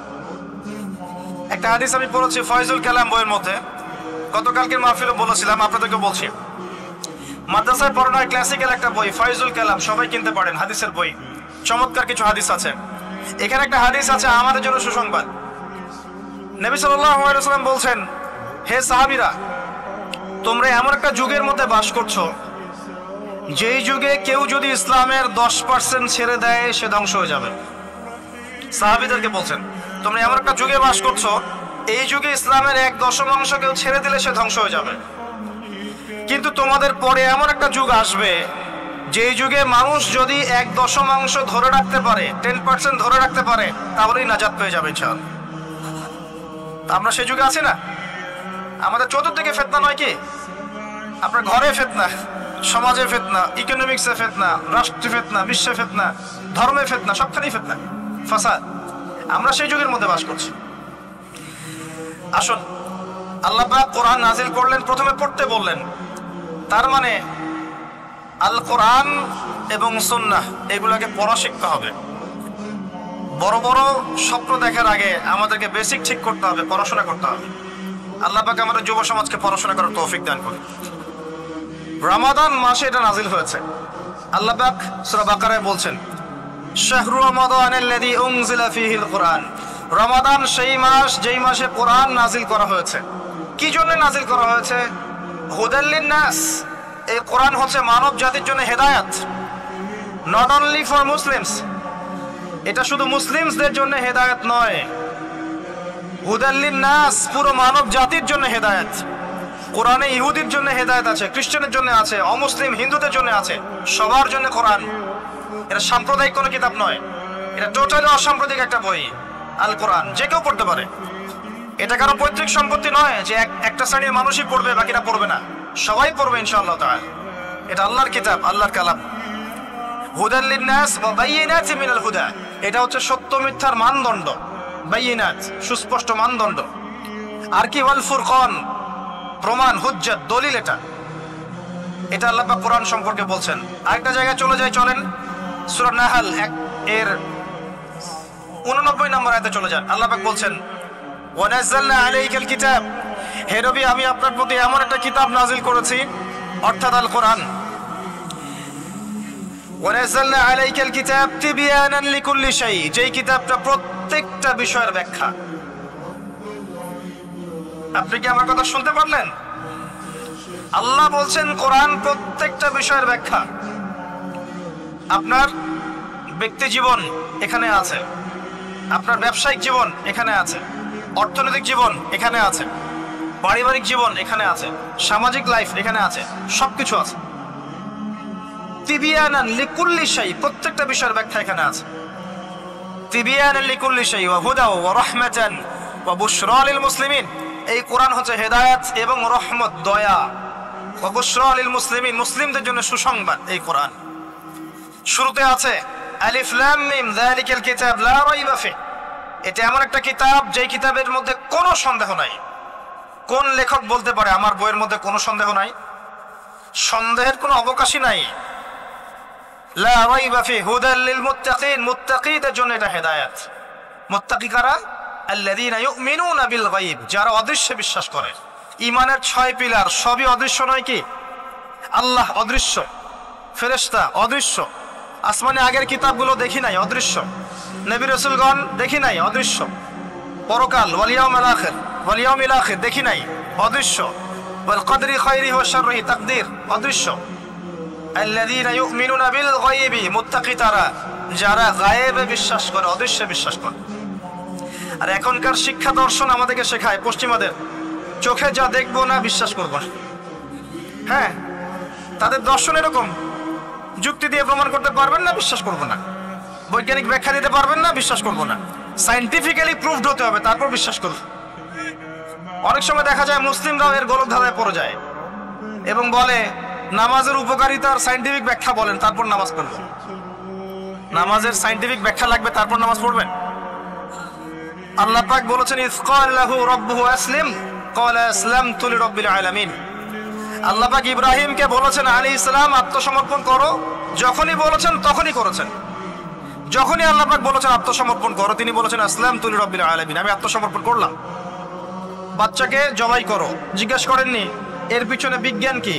একটা হাদিস আমি পড়েছি ফয়জুল কালাম বইয়ের মধ্যে, গতকালকে মাহফিলে বলেছিলাম, আপনাদেরকে বলছি। মাদ্রাসায় পড়ানো ক্লাসিক্যাল একটা বই ফয়জুল কালাম, সবাই কিনতে পারেন, হাদিসের বই, চমৎকার কিছু হাদিস আছে। এখানে একটা হাদিস আছে আমাদের জন্য সুসংবাদ। নবী সাল্লাল্লাহু আলাইহি ওয়াসাল্লাম বলছেন, হে সাহাবীরা, তোমরা এমন একটা যুগের মধ্যে বাস করছো যেই যুগে কেউ যদি ইসলামের 10% ছেড়ে দেয় সে ধ্বংস হয়ে যাবে। সাহাবীদেরকে বলছেন তোমরা এমন একটা যুগে বাস করছো, এই যুগে ইসলামের 1/10 কেউ ছেড়ে দিলে সে ধ্বংস হয়ে যাবে। কিন্তু তোমাদের পরে এমন একটা যুগ আসবে যেই যুগে মানুষ যদি 1/10 ধরে রাখতে পারে, 10% ধরে রাখতে পারে, তাহলেই নাজাত পেয়ে যাবে ইনশাআল্লাহ। আমরা সেই যুগে আছি না? আমাদের চতুর্দিকে ফিতনা নয় কি? আপনার ঘরে ফিতনা, সমাজে ফিতনা, ইকোনমিক্সে ফিতনা, রাষ্ট্রে ফিতনা, বিশ্বে ফিতনা, ধর্মে ফিতনা, সবখানেই ফিতনা, ফাসাদ। আমরা সেই যুগের মধ্যে বাস করছি। আসুন, আল্লাহ পাক কোরআন নাজিল করলেন, প্রথমে পড়তে বললেন। তার মানে আল কোরআন এবং সুন্নাহ এগুলোকে পড়া শিখতে হবে। বড় বড় স্বপ্ন দেখার আগে আমাদেরকে বেসিক ঠিক করতে হবে, পড়াশোনা করতে হবে। আল্লাহ পাক আমাদের যুব সমাজকে পড়াশোনা করার তৌফিক দান করুন। রমাদান মাসে এটা নাজিল হয়েছে। আল্লাহ পাক সূরা বাকারায় বলছেন, শাহরু রমাদানাল্লাযী উনজিলা ফীহিল কুরআন। রমাদান সেই মাস যেই মাসে কোরআন নাজিল করা হয়েছে। কি জন্য নাজিল করা হয়েছে? হুদাল লিন-নাস। এই কোরআন হচ্ছে মানব জাতির জন্য হেদায়েত, নট অনলি ফর মুসলিমস। এটা শুধু মুসলিমসদের জন্য হেদায়েত নয়, হুদাল লিন-নাস, পুরো মানব জাতির জন্য হেদায়েত। কোরআনে ইহুদির জন্য হেদায়েত আছে, খ্রিস্টানের জন্য আছে, অমুসলিম হিন্দুদের জন্য আছে, সবার জন্য কোরআন। এটা সাম্প্রদায়িক কোনো কিতাব নয়, এটা টোটালি অসাম্প্রদায়িক একটা বই। আল কোরআন যে কেউ পড়তে পারে। এটা কারো পৈতৃক সম্পত্তি নয় যে একটা শ্রেণীর মানুষই পড়বে বাকিরা পড়বে না, সবাই পড়বে ইনশাআল্লাহ তাআলা। এটা আল্লাহর কিতাব, আল্লাহর কালাম। হুদাল লিন-নাস ওয়া বায়িনাতিন মিনাল হুদা, এটা হচ্ছে সত্য মিথ্যার মানদণ্ড, বায়িনাত সুস্পষ্ট মানদণ্ড। আর কি ওয়াল ফুরকান, প্রমাণ, হুজ্জাত, দলিল। এটা আল্লাহ পাক কোরআন সম্পর্কে বলছেন। আরেকটা জায়গায় চলে যাই, চলেন সূরা নাহল এর 89 নম্বর আয়াতে চলে যান। আল্লাহ পাক বলছেন, ওয়া নাযালনা আলাইকাল কিতাব, হে নবী আমি আপনার প্রতি এমন একটা কিতাব নাজিল করেছি, অর্থাৎ আল কোরআন। ওয়া নাযালনা আলাইকাল কিতাব তিবয়ানান লিকুল্লি শাই, যেই কিতাবটা প্রত্যেকটা বিষয়ের ব্যাখ্যা। আপনি কি আমার কথা শুনতে পারলেন? আল্লাহ বলছেন কোরআন প্রত্যেকটা বিষয়ের ব্যাখ্যা। আপনার ব্যক্তি জীবন এখানে আছে, আপনার ব্যবসায়িক জীবন এখানে আছে, অর্থনৈতিক জীবন এখানে আছে, পারিবারিক জীবন এখানে আছে, সামাজিক লাইফ এখানে আছে, সবকিছু আছে। তিবিয়ানান লিকুল্লি শাই, প্রত্যেকটা বিষয়ের ব্যাখ্যা এখানে আছে। তিবিয়ানান লিকুল্লি শাই ওয়া হুদা ওয়া রাহমাতান ওয়া বুশরা লিল মুসলিমিন। এই কোরআন হচ্ছে হেদায়েত এবং রহমত, দয়া। ওয়া বুশরা লিল মুসলিমিন, মুসলিমদের জন্য সুসংবাদ এই কোরআন। শুরুতে আছে আলিফ লাম মিম যালিকাল কিতাব লা রাইবা ফিহি। এটা এমন একটা কিতাব যেই কিতাবের মধ্যে কোনো সন্দেহ নাই। কোন লেখক বলতে পারে আমার বইয়ের মধ্যে কোনো সন্দেহ নাই? সন্দেহের কোনো অবকাশই নাই। লা রাইবা ফিহি হুদাল লিল মুত্তাকিন, মুত্তাকিদের জন্য এটা হেদায়েত। মুত্তাকি কারা? আল্লাযীনা ইউমিনুনা বিল গায়ব, যারা অদৃশ্যে বিশ্বাস করে। ঈমানের 6 পিলার সবই অদৃশ্য নয় কি? আল্লাহ অদৃশ্য, ফেরেশতা অদৃশ্য, আসমানে আগের কিতাবগুলো দেখি নাই, অদৃশ্য। নবী রাসূলগণ দেখি নাই, অদৃশ্য। পরকাল ওয়াল ইয়াউমিল আখির দেখি নাই, অদৃশ্য। ওয়াল কদরি খায়রিহি ওয়া শাররিহি, তাকদীর অদৃশ্য। আল্লাযীনা ইউমিনুনা বিল গায়বি, মুত্তাকি তারা যারা গায়েবে বিশ্বাস করে, অদৃশ্যে বিশ্বাস করে। আর এখনকার শিক্ষা দর্শন আমাদেরকে শেখায় পশ্চিমাদের, চোখে যা দেখবো না বিশ্বাস করবো না। হ্যাঁ, তাদের দর্শন এরকম, যুক্তি দিয়ে প্রমাণ করতে পারবেন না, বিশ্বাস করবো না। বৈজ্ঞানিক ব্যাখ্যা দিতে পারবেন না, বিশ্বাস করবো না। সায়েন্টিফিক্যালি প্রুভড হতে হবে, তারপর বিশ্বাস করবো। অনেক সময় দেখা যায় মুসলিমরাও এর গলদ ধাঁধায় পড়ে যায় এবং বলে নামাজের উপকারিতার সায়েন্টিফিক ব্যাখ্যা বলেন, তারপর নামাজ পড়বেন। নামাজের সায়েন্টিফিক ব্যাখ্যা লাগবে, তারপর নামাজ পড়বেন। আল্লাহ পাক বলেছেন ইয ক্বালা লাহু রাব্বুহু আসলিম ক্বালা আসলামতু লিরাব্বিল আলামিন। আল্লাহ পাক ইব্রাহিমকে বলেছেন আলাইহিস সালাম আত্মসমর্পণ করো, যখনই বলেছেন তখনই করেছেন। যখনই আল্লাহ পাক বলেছেন আত্মসমর্পণ করো, তিনি বলেছেন আসলামতু লিরাব্বিল আলামিন, আমি আত্মসমর্পণ করলাম। বাচ্চাকে জবাই করো, জিজ্ঞেস করেননি এর পিছনে বিজ্ঞান কি,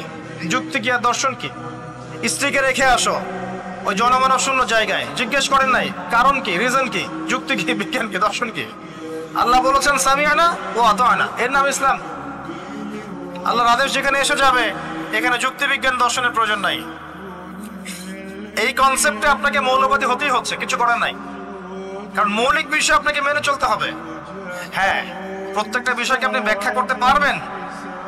যুক্তি কি আর দর্শন কি? স্ত্রীকে রেখে আসো ওই জনমানব শূন্য জায়গায়, জিজ্ঞেস করেন নাই কারণ কি, রিজন কি, যুক্তি কি, বিজ্ঞান কি, দর্শন কি? আল্লাহ বলেছেন সামিআনা ওয়া আতা'না, এর নাম ইসলাম। আল্লাহর আদেশ যেখানে এসে যাবে এখানে যুক্তি বিজ্ঞান দর্শনের প্রয়োজন নাই। এই কনসেপ্টে আপনাকে মৌলবাদী হতেই হচ্ছে, কিছু করার নাই, কারণ মৌলিক বিষয় আপনাকে মেনে চলতে হবে। হ্যাঁ, প্রত্যেকটা বিষয়কে আপনি ব্যাখ্যা করতে পারবেন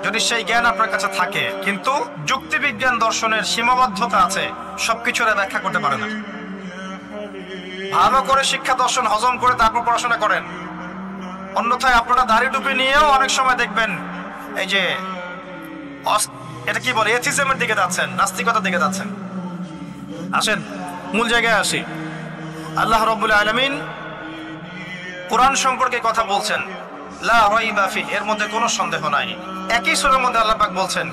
যদি সেই জ্ঞান আপনার কাছে থাকে, কিন্তু যুক্তি বিজ্ঞান দর্শনের সীমাবদ্ধতা আছে, সবকিছুর ব্যাখ্যা করতে পারে না। ভালো করে শিক্ষা দর্শন হজম করে তারপর পড়াশোনা করেন, অন্যথায় আপনারা দাড়ি টুপি নিয়েও অনেক সময় দেখবেন এই যে এটা কি বলে এথিজমের দিকে যাচ্ছেন, নাস্তিকতার দিকে যাচ্ছেন। আসেন মূল জায়গায় আসি। আল্লাহ রাব্বুল আলামিন কোরআন সম্পর্কে কথা বলছেন, লা রাইবা ফিহি, এর মধ্যে কোনো সন্দেহ নাই। একই সূরার মধ্যে আল্লাহ পাক বলছেন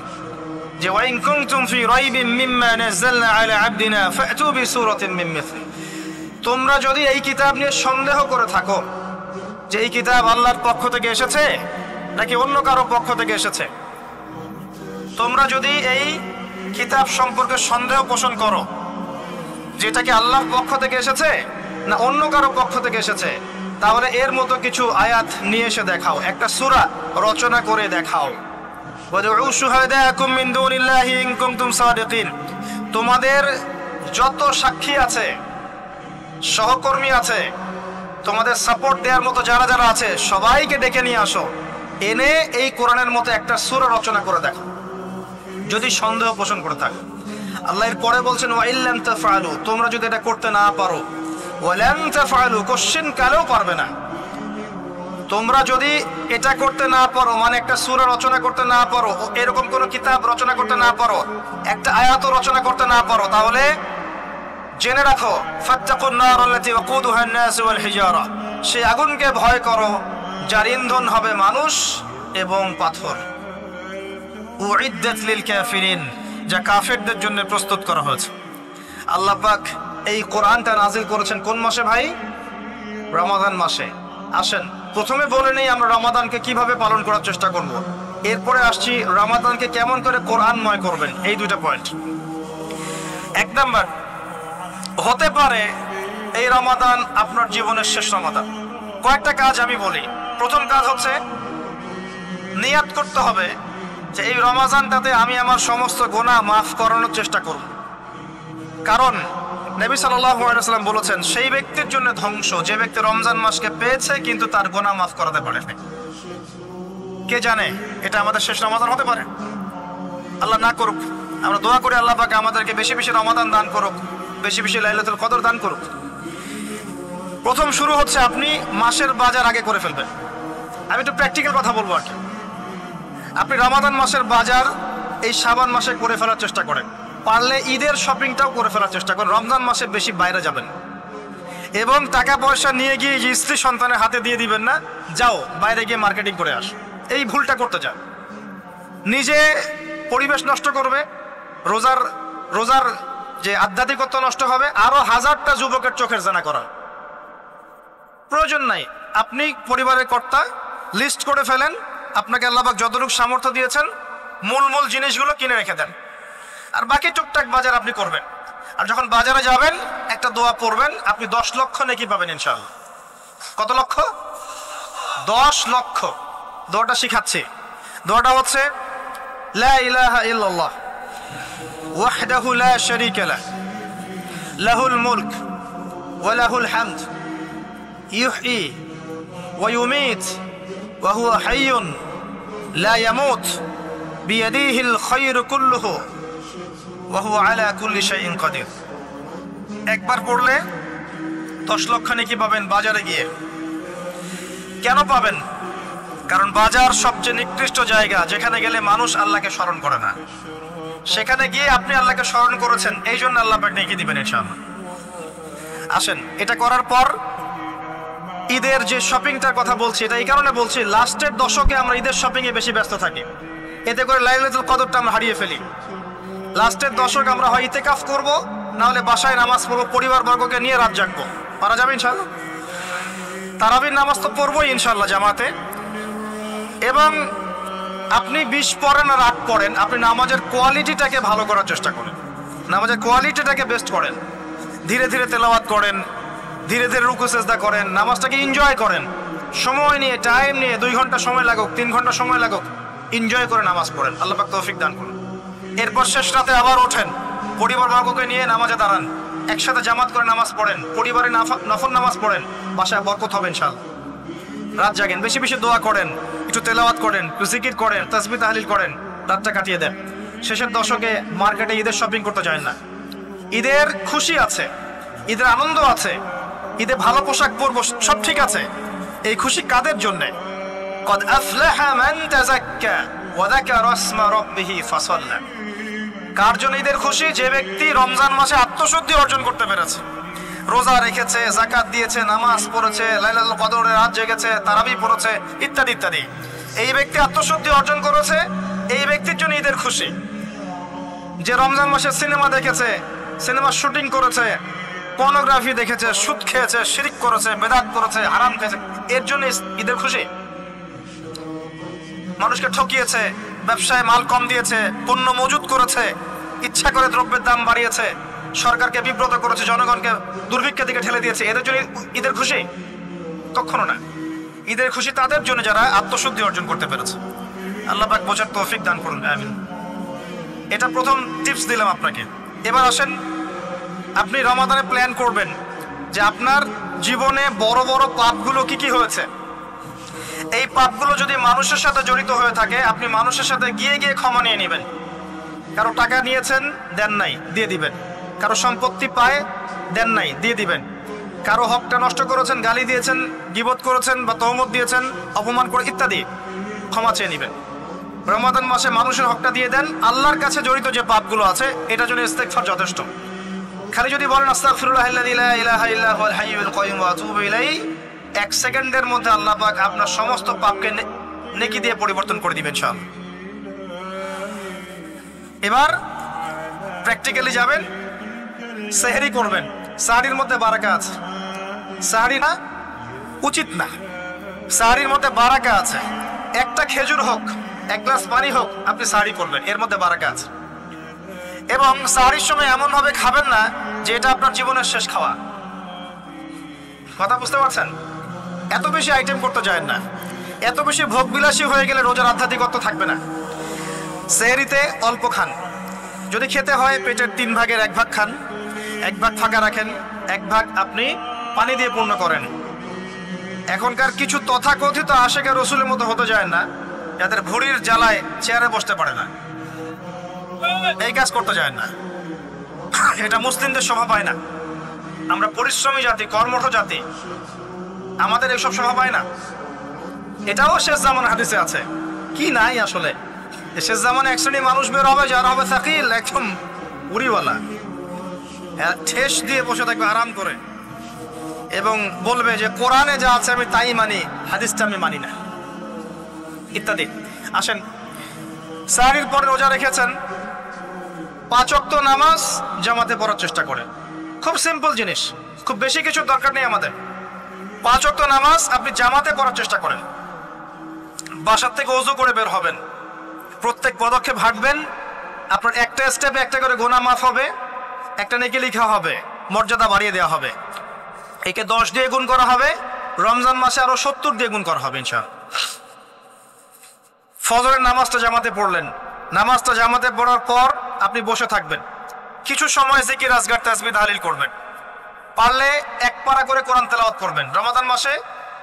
যে ওয়া ইন কুনতুম ফি রাইবিন মিম্মা নাযালনা আলা আবদিনা ফাতু বিসূরাতিন মিন মিসলি। তোমরা যদি এই কিতাব নিয়ে সন্দেহ করে থাকো যে এই কিতাব আল্লাহর পক্ষ থেকে এসেছে নাকি অন্য কারো পক্ষ থেকে এসেছে, তোমরা যদি এই কিতাব সম্পর্কে সন্দেহ পোষণ করো যেটাকে আল্লাহর পক্ষ থেকে এসেছে না অন্য কারো পক্ষ থেকে এসেছে, তাহলে এর মতো কিছু আয়াত নিয়ে এসে দেখাও, একটা সূরা রচনা করে দেখাও। ওয়াদউ শুহাদাকুম মিন দুনিল্লাহি ইন কুনতুম সাদিকিন। তোমাদের যত সাক্ষী আছে, সহকর্মী আছে, তোমাদের সাপোর্ট দেওয়ার মতো যারা যারা আছে সবাইকে ডেকে নিয়ে আসো, এনে এই কোরআনের মতো একটা সূরা রচনা করে দেখো যদি সন্দেহ পোষণ করে থাকো। আল্লাহ এর পরে বলছেন ওয়া ইল্লাম তাফআলু, তোমরা যদি এটা করতে না পারো, ওয়ালান তাফআলু, কোশ্চেন কালেও পারবে না। তোমরা যদি এটা করতে না পারো, মানে একটা সূরা রচনা করতে না পারো, এরকম কোন কিতাব রচনা করতে না পারো, একটা আয়াত রচনা করতে না পারো, তাহলে জেনে রাখো ফাত্তাকুন নার আল্লাতী ওয়াকুদুহা আন-নাস ওয়াল হিজারা, সেই আগুনকে ভয় করো যার ইন্ধন হবে মানুষ এবং পাথর। উইদ্দাত লিল কাফিরিন, যা কাফেরদের জন্য প্রস্তুত করা হয়েছে। আল্লাহ পাক এই কোরআনটা নাজিল করেছেন কোন মাসে ভাই? রমাদান মাসে। আসেন প্রথমে বলে নেই আমরা রমাদানকে কিভাবে পালন করার চেষ্টা করব, এরপরে আসছি রমাদানকে কেমন করে কোরআনময় করবেন, এই দুইটা পয়েন্ট। এক নাম্বার, হতে পারে এই রমাদান আপনার জীবনের শেষ রমাদান। কয়েকটা কাজ আমি বলি। প্রথম কাজ হচ্ছে নিয়াত করতে হবে যে এই রমাদানটাতে আমি আমার সমস্ত গুনাহ মাফ করানোর চেষ্টা করব। কারণ নবী সাল্লাল্লাহু আলাইহি ওয়াসাল্লাম বলেছেন, সেই ব্যক্তির জন্য ধ্বংস যে ব্যক্তি রমজান মাসকে পেয়েছে কিন্তু তার গুনাহ মাফ করাতে পারেনি। কে জানে এটা আমাদের শেষ রমাদান হতে পারে। আল্লাহ না করুক, আমরা দোয়া করি আল্লাহ পাক আমাদেরকে বেশি বেশি রমাদান দান করুক, বেশি বেশি লাইলাতুল কদর দান করুক। প্রথম শুরু হচ্ছে আপনি মাসের বাজার আগে করে ফেলবেন। আমি একটু প্র্যাকটিক্যাল কথা বলবো আর কি। আপনি রমাদান মাসের বাজার এই শাবান মাসে করে ফেলার চেষ্টা করেন, পারলে ঈদের শপিংটাও করে ফেলার চেষ্টা করেন। রমজান মাসে বেশি বাইরে যাবেন এবং টাকা পয়সা নিয়ে গিয়ে যে স্ত্রী সন্তানের হাতে দিয়ে দিবেন না, যাও বাইরে গিয়ে মার্কেটিং করে আস, এই ভুলটা করতে যান। নিজে পরিবেশ নষ্ট করবে, রোজার যে আধ্যাত্মিকত্ব নষ্ট হবে, আরো হাজারটা যুবকের চোখের জানা করা প্রয়োজন নাই। আপনি পরিবারের কর্তা, লিস্ট করে ফেলেন, আপনাকে আল্লাহ পাক যতটুকু সামর্থ্য দিয়েছেন মূল জিনিসগুলো কিনে রেখে দেন, আর বাকি টুকটাক বাজার আপনি করবেন। আর যখন বাজারে যাবেন একটা দোয়া পড়বেন, আপনি 10 লক্ষ নেকি পাবেন ইনশাআল্লাহ। কত লক্ষ? 10 লক্ষ। দোয়াটা শিখাচ্ছি। দোয়াটা হচ্ছে লা ইলাহা ইল্লাল্লাহ ওয়াহদাহু লা শারীকা লাহ লাহুল মুলক ওয়া লাহুল হামদ ইউহয়ী ওয়া ইউমীত ওয়া হুয়া হাইয়ুন লা ইয়ামুত বিয়াদিহিল খায়রু কুল্লুহু ওয়া হুয়া আলা কুল্লি শাইইন কাদির। একবার পড়লে 10 লক্ষ নেকি পাবেন বাজারে গিয়ে। কেন পাবেন? কারণ বাজার সবচেয়ে নিকৃষ্ট জায়গা, যেখানে গেলে মানুষ আল্লাহকে স্মরণ করে না। সেখানে গিয়ে আপনি আল্লাহকে স্মরণ করেছেন, এই জন্য আল্লাহ পাক নেকি দিবেন ইনশাআল্লাহ। আসেন, এটা করার পর ঈদের যে শপিংটার কথা বলছি, এটা এই কারণে বলছি, লাস্টের দশকে আমরা ঈদের শপিংয়ে বেশি ব্যস্ত থাকি, এতে করে লাইলাতুল কদরটা আমরা হারিয়ে ফেলি। লাস্টের দশক আমরা হয় ইতিকাফ করব, না হলে বাসায় নামাজ পড়বো, পরিবার বর্গকে নিয়ে রাত জাগবো। পারা যাবে ইনশাআল্লাহ? তারাবির নামাজ তো পড়বোই ইনশাআল্লাহ জামাতে। এবং আপনি 20 পড়েন আর 8 পড়েন, আপনি নামাজের কোয়ালিটিটাকে ভালো করার চেষ্টা করেন, নামাজের কোয়ালিটিটাকে বেস্ট করেন। ধীরে ধীরে তেলাওয়াত করেন, ধীরে ধীরে রুকু সেজদা করেন, নামাজটাকে এনজয় করেন। সময় নিয়ে, টাইম নিয়ে, 2 ঘন্টা সময় লাগুক, 3 ঘন্টা সময় লাগুক, এনজয় করে নামাজ পড়েন। আল্লাহ পাক তৌফিক দান করুন। এরপর শেষ রাতে আবার ওঠেন, পরিবার বর্গকে নিয়ে নামাজে দাঁড়ান, একসাথে জামাত করে নামাজ পড়েন, পরিবারে নফল নামাজ পড়েন, বাসায় বরকত হবে ইনশাআল্লাহ। রাত জাগেন, বেশি বেশি দোয়া করেন, একটু তেলাওয়াত করেন, একটু জিকির করেন, তাসবিহ তাহলিল করেন, রাতটা কাটিয়ে দেন। শেষের দশকে মার্কেটে ঈদের শপিং করতে যায় না। ঈদের খুশি আছে, ঈদের আনন্দ আছে, ঈদে ভালো পোশাক পরবো, সব ঠিক আছে। এই খুশি কাদের জন্যে? কদ আফলাহা মান তাযাক্কা ওয়া যাকারা ইসমা রাব্বিহি ফাসাল্লা। কার জন্য ঈদের খুশি? যে ব্যক্তি রমজান মাসে আত্মশুদ্ধি অর্জন করতে পেরেছে, রোজা রেখেছে, যাকাত দিয়েছে, নামাজ পড়েছে, লাইলাতুল কদরে রাত জেগেছে, তারাবি পড়েছে, ইত্যাদি ইত্যাদি। এই ব্যক্তি আত্মশুদ্ধি অর্জন করেছে, এই ব্যক্তির জন্য ঈদের খুশি। যে রমজান মাসে সিনেমা দেখেছে, সিনেমার শুটিং করেছে, পর্নোগ্রাফি দেখেছে, সুদ খেয়েছে, শিরক করেছে, বেদাত করেছে, হারাম খেয়েছে, এর জন্য ঈদের খুশি। মানুষকে ঠকিয়েছে, ব্যবসায় মাল কম দিয়েছে, পণ্য মজুত করেছে, ইচ্ছা করে দ্রব্যের দাম বাড়িয়েছে, সরকারকে বিব্রত করেছে, জনগণকে দুর্ভিক্ষের দিকে ঠেলে দিয়েছে, এদের জন্য ঈদের খুশি? কখনো না। ঈদের খুশি তাদের জন্য যারা আত্মশুদ্ধি অর্জন করতে পেরেছে। আল্লাহ পাক বোঝার তৌফিক দান করুন, আমিন। এটা প্রথম টিপস দিলাম আপনাকে। এবার আসেন, আপনি রমাদানে প্ল্যান করবেন যে আপনার জীবনে বড় বড় পাপগুলো কি কি হয়েছে। এই পাপগুলো যদি মানুষের সাথে জড়িত হয়ে থাকে, আপনি মানুষের সাথে গিয়ে গিয়ে ক্ষমা নিয়ে নেবেন। কারো টাকা নিয়েছেন, দেন নাই, দিয়ে দিবেন। কারো সম্পত্তি পায়, দেন নাই, দিয়ে দিবেন। কারো হকটা নষ্ট করেছেন, গালি দিয়েছেন, গীবত করেছেন বা তহমত দিয়েছেন, অপমান করে ইত্যাদি, ক্ষমা চেয়ে নেবেন। রমাদান মাসে মানুষের হকটা দিয়ে দেন। আল্লাহর কাছে জড়িত যে পাপগুলো আছে, এটার জন্য ইস্তেগফার যথেষ্ট। খালি যদি বলেন আস্তাগফিরুল্লাহাল্লাযী লা ইলাহা ইল্লা হুয়াল হাইয়ুল কাইয়্যুম ওয়া আতুবু ইলাইহি, 1 সেকেন্ডের মধ্যে আল্লাহ পাক আপনার সমস্ত পাপকে নেকি দিয়ে পরিবর্তন করে দিবেন ইনশাআল্লাহ। এবার প্র্যাকটিক্যালি যাবেন, সেহরি করবেন। সাহরির মধ্যে বারাকা আছে। সাহরি না উচিত না, সাহরির মধ্যে বারাকা আছে। একটা খেজুর হোক, 1 গ্লাস পানি হোক, আপনি সাহরি করবেন, এর মধ্যে বারাকা আছে। এবং সাহরির সময় এমন ভাবে খাবেন না যে এটা আপনার জীবনের শেষ খাওয়া। কথা বুঝতে পারছেন? এত বেশি আইটেম করতে যায় না, এত বেশি ভোগবিলাসী হয়ে গেলে রোজার আধ্যাত্মিকত্ব থাকবে না। সেহরিতে অল্প খান, যদি খেতে হয় পেটের 3 ভাগের 1 ভাগ খান, এক ভাগ ফাঁকা রাখেন, এক ভাগ আপনি পানি দিয়ে পূর্ণ করেন। এখনকার কিছু তথাকথিত আশেকে রসুলের মতো হতে যায় না, যাদের ভুঁড়ির জ্বালায় চেয়ারে বসতে পারে না, এই কাজ করতে যায় না। এটা মুসলিমদের শোভা পায় না। আমরা পরিশ্রমী জাতি, কর্মঠ জাতি, আমাদের এইসব শোভা পায় না। এটাও শেষ জামানের হাদিসে আছে। কি নাই আসলে, শেষ জামানে এক শ্রেণী মানুষ বের হবে যারা হবে সাকিল, একদম উড়িওয়ালা, ঠেস দিয়ে বসে থাকবে আরাম করে, এবং বলবে যে কোরআনে যা আছে আমি তাই মানি, হাদিসটা আমি মানি না, ইত্যাদি। আসেন, সাহরির পরে রোজা রেখেছেন, 5 ওয়াক্ত নামাজ জামাতে পড়ার চেষ্টা করেন। খুব সিম্পল জিনিস, খুব বেশি কিছু দরকার নেই আমাদের। 5 ওয়াক্ত নামাজ আপনি জামাতে পড়ার চেষ্টা করেন। বাসার থেকে ওযু করে বের হবেন, প্রত্যেক পদক্ষেপ হাঁটবেন, আপনার একটা স্টেপে একটা করে গুনাহ মাফ হবে, একটা নেকি লেখা হবে, মর্যাদা বাড়িয়ে দেওয়া হবে। একে 10 দিয়ে গুণ করা হবে, রমজান মাসে আরো 70 দিয়ে গুণ করা হবে ইনশাআল্লাহ। ফজরের নামাজটা জামাতে পড়লেন, নামাজটা জামাতে পড়ার পর আপনি বসে থাকবেন, কিছু সময় জিকির, আজকার, তাসবিহ, তাহলিল করবেন। পারলে 1 পারা করে কোরআন তেলাওয়াত করবেন। রমাদান মাসে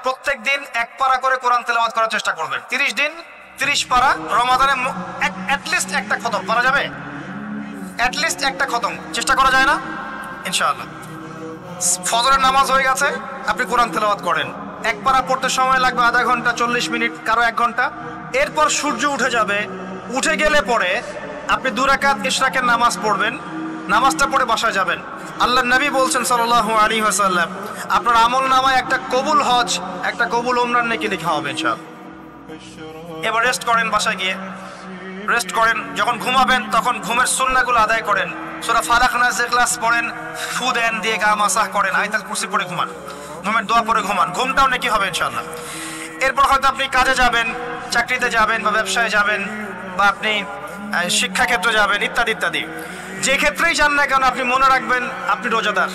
প্রত্যেক দিন 1 পারা করে কোরআন তেলাওয়াত করার চেষ্টা করবেন। 30 দিন 30 পারা, রমাদানে অ্যাটলিস্ট একটা খতম পারা যাবে, অ্যাটলিস্ট একটা খতম চেষ্টা করা যায় না ইনশাআল্লাহ। ফজরের নামাজ হয়ে গেছে, আপনি কোরআন তেলাওয়াত করেন। 1 পারা পড়তে সময় লাগবে আধা ঘন্টা, 40 মিনিট, কারো 1 ঘন্টা। এরপর সূর্য উঠে যাবে, উঠে গেলে পরে আপনি 2 রাকাত ইশরাকের নামাজ পড়বেন, নামাজটা পড়ে বাসায় যাবেন। আল্লাহর নবী বলছেন সাল্লাল্লাহু আলাইহি ওয়াসাল্লাম, আপনার আমল নামায় একটা কবুল হজ, একটা কবুল উমরার নেকি লেখা হবে ইনশাআল্লাহ। এবার রেস্ট করেন, বাসায় গিয়ে রেস্ট করেন। যখন ঘুমাবেন তখন ঘুমের সুন্নাহগুলো আদায় করেন। সূরা ফালাক, নাস, ইখলাস পড়েন, ফু দেন, দিয়ে গা মাসাহ করেন, আয়াতুল কুরসি পড়ে ঘুমান, ঘুমের দোয়া পড়ে ঘুমান, ঘুমটাও নেকি হবে ইনশাআল্লাহ। এরপর হয়তো আপনি কাজে যাবেন, চাকরিতে যাবেন, বা ব্যবসায় যাবেন, বা আপনি শিক্ষাক্ষেত্রে যাবেন, ইত্যাদি ইত্যাদি। যে ক্ষেত্রেই যান না কেন আপনি মনে রাখবেন আপনি রোজাদার।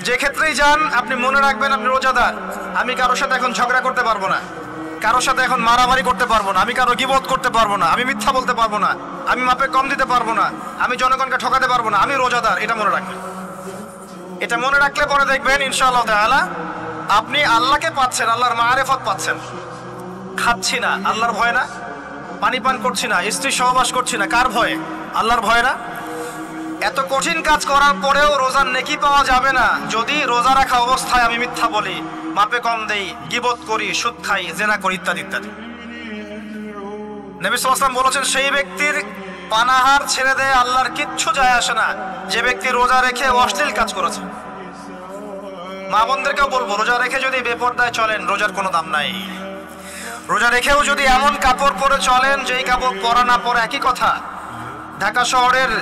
যে ক্ষেত্রেই যান আপনি মনে রাখবেন আপনি রোজাদার। আমি কারোর সাথে এখন ঝগড়া করতে পারবো না, কারোর সাথে এখন মারামারি করতে পারবো না, আমি কারো গীবত করতে পারবো না, আমি মিথ্যা বলতে পারবো না, আমি মাপে কম দিতে পারবো না, আমি জনগণকে ঠকাতে পারবো না, আমি রোজাদার। এটা মনে রাখবেন। এটা মনে রাখলে পরে দেখবেন ইনশাআল্লাহ তাআলা আপনি আল্লাহকে পাচ্ছেন, আল্লাহর মারিফত পাচ্ছেন। খাচ্ছি না, আল্লাহর ভয় না। পানি পান করছি না, স্ত্রী সহবাস করছি না, কার ভয়ে? আল্লাহর ভয় না। এত কঠিন কাজ করার পরেও রোজার নেকি পাওয়া যাবে না যদি রোজা রাখা অবস্থায় আমি মিথ্যা বলি, মাপে কম দেই, গীবত করি, সুদ খাই, জেনা করি, ইত্যাদি ইত্যাদি। নবী সাল্লাল্লাহু আলাইহি ওয়াসাল্লাম বলেছেন, সেই ব্যক্তির পানাহার ছেড়ে দেয় আল্লাহর কিচ্ছু যায় আসে না, যে ব্যক্তি রোজা রেখে অশ্লীল কাজ করেছে। মা বোনদেরকেও বলবো, রোজা রেখে যদি বেপরদায় চলেন রোজার কোনো দাম নাই। রোজা রেখেও যদি এমন কাপড় পরে চলেন যেই কাপড় পরা না পরে একই কথা, ঢাকা শহরের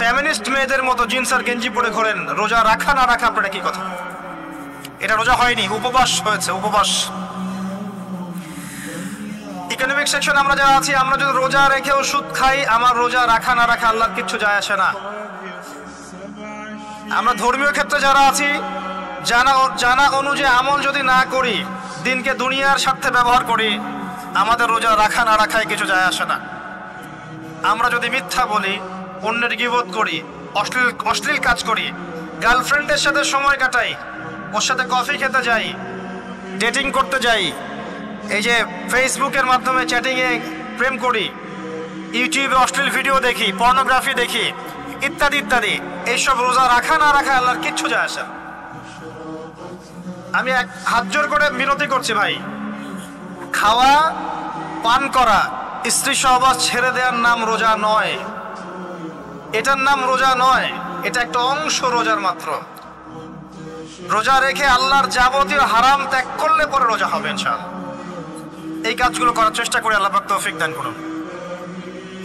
ফেমিনিস্ট মেয়েদের মতো জিন্স আর গেঞ্জি পরে ঘোরেন, রোজা রাখা না রাখা আপনার একই কথা। এটা রোজা হয়নি, উপবাস হয়েছে, উপবাস। ইকোনমিক সেকশন আমরা যারা আছি, আমরা যদি রোজা রেখেও সুদ খাই, আমার রোজা রাখা না রাখা আল্লাহর কিচ্ছু যায় আসে না। আমরা ধর্মীয় ক্ষেত্রে যারা আছি, জানা অনুযায়ী আমল যদি না করি, দিনকে দুনিয়ার স্বার্থে ব্যবহার করি, আমাদের রোজা রাখা না রাখায় কিছু যায় আসে না। আমরা যদি মিথ্যা বলি, অন্যের গীবত করি, অশ্লীল কাজ করি, গার্লফ্রেন্ডের সাথে সময় কাটাই, ওর সাথে কফি খেতে যাই, ডেটিং করতে যাই, এই যে ফেসবুকের মাধ্যমে চ্যাটিংয়ে প্রেম করি, ইউটিউবে অশ্লীল ভিডিও দেখি, পর্নোগ্রাফি দেখি, ইত্যাদি ইত্যাদি, এইসব রোজা রাখা না রাখা আল্লাহর কিচ্ছু যায় আসে না। আমি হাত জোর করে মিনতি করছি ভাই, খাওয়া পান করা, স্ত্রী সহবাস ছেড়ে দেওয়ার নাম রোজা নয়, এটার নাম রোজা নয়, এটা একটা অংশ রোজার মাত্র। রোজা রেখে আল্লাহর যাবতীয় হারাম ত্যাগ করলে পরে রোজা হবে ইনশাআল্লাহ। এই কাজগুলো করার চেষ্টা করে আল্লাহ পাক তৌফিক দান করুন।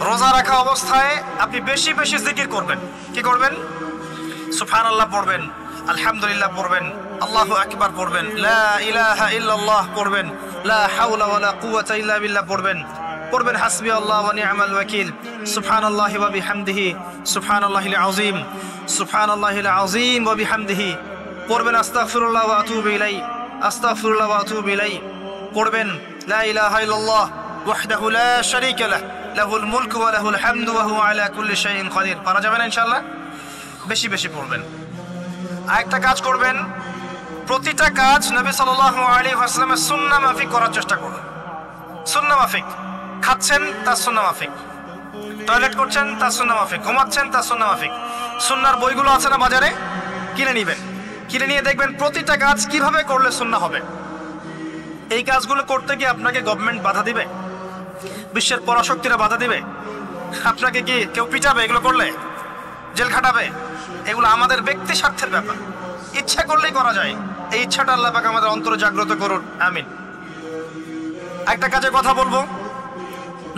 রোজা রাখা অবস্থায় আপনি বেশি বেশি জিকির করবেন। কি করবেন? সুবহানাল্লাহ পড়বেন, আলহামদুলিল্লাহ পড়বেন, আল্লাহু আকবার পড়বেন, লা ইলাহা ইল্লাল্লাহ পড়বেন, লা হাওলা ওয়ালা কুওয়াতা ইল্লা বিল্লাহ পড়বেন, পড়বেন হাসবি আল্লাহ ওয়া নি'মাল ওয়াকিল, সুবহানাল্লাহি ওয়া বিহামদিহি, সুবহানাল্লাহিল আযীম, সুবহানাল্লাহিল আযীম ওয়া বিহামদিহি, পড়বেন আস্তাগফিরুল্লাহ ওয়া আতুবু ইলাই, আস্তাগফিরুল্লাহ ওয়া আতুবু ইলাই, পড়বেন লা ইলাহা ইল্লাল্লাহ ওয়াহদাহু লা শারীকা লাহ, লাহুল মুলকু ওয়া লাহুল হামদু ওয়া হুয়া আলা কুল্লি শাইইন কাদির। পারা যাবে না ইনশাআল্লাহ? বেশি বেশি পড়বেন। আরেকটা কাজ করবেন, প্রতিটা কাজ নবী সাল্লাল্লাহু আলাইহি ওয়াসাল্লামের সুন্নাহ মাফিক করার চেষ্টা করুন। সুন্নাহ মাফিক, খাচ্ছেন তার সুন্নাহ মাফিক, টয়লেট করছেন তার সুন্নাহ মাফিক, ঘুমাচ্ছেন তার সুন্নাহ মাফিক। সুন্নাহর বইগুলো আছে না বাজারে, কিনে নেবেন, কিনে নিয়ে দেখবেন প্রতিটা কাজ কিভাবে করলে সুন্নাহ হবে। এই কাজগুলো করতে গিয়ে আপনাকে গভর্নমেন্ট বাধা দিবে, বিশ্বের পরাশক্তিরা বাধা দিবে, আপনাকে কি কেউ পিটাবে এগুলো করলে, জেল খাটাবে? এগুলো আমাদের ব্যক্তি স্বার্থের ব্যাপার, ইচ্ছা করলেই করা যায়। এই ইচ্ছাটা আল্লাহ পাক আমাদের অন্তরে জাগ্রত করুন, আমিন। একটা কাজের কথা বলবো,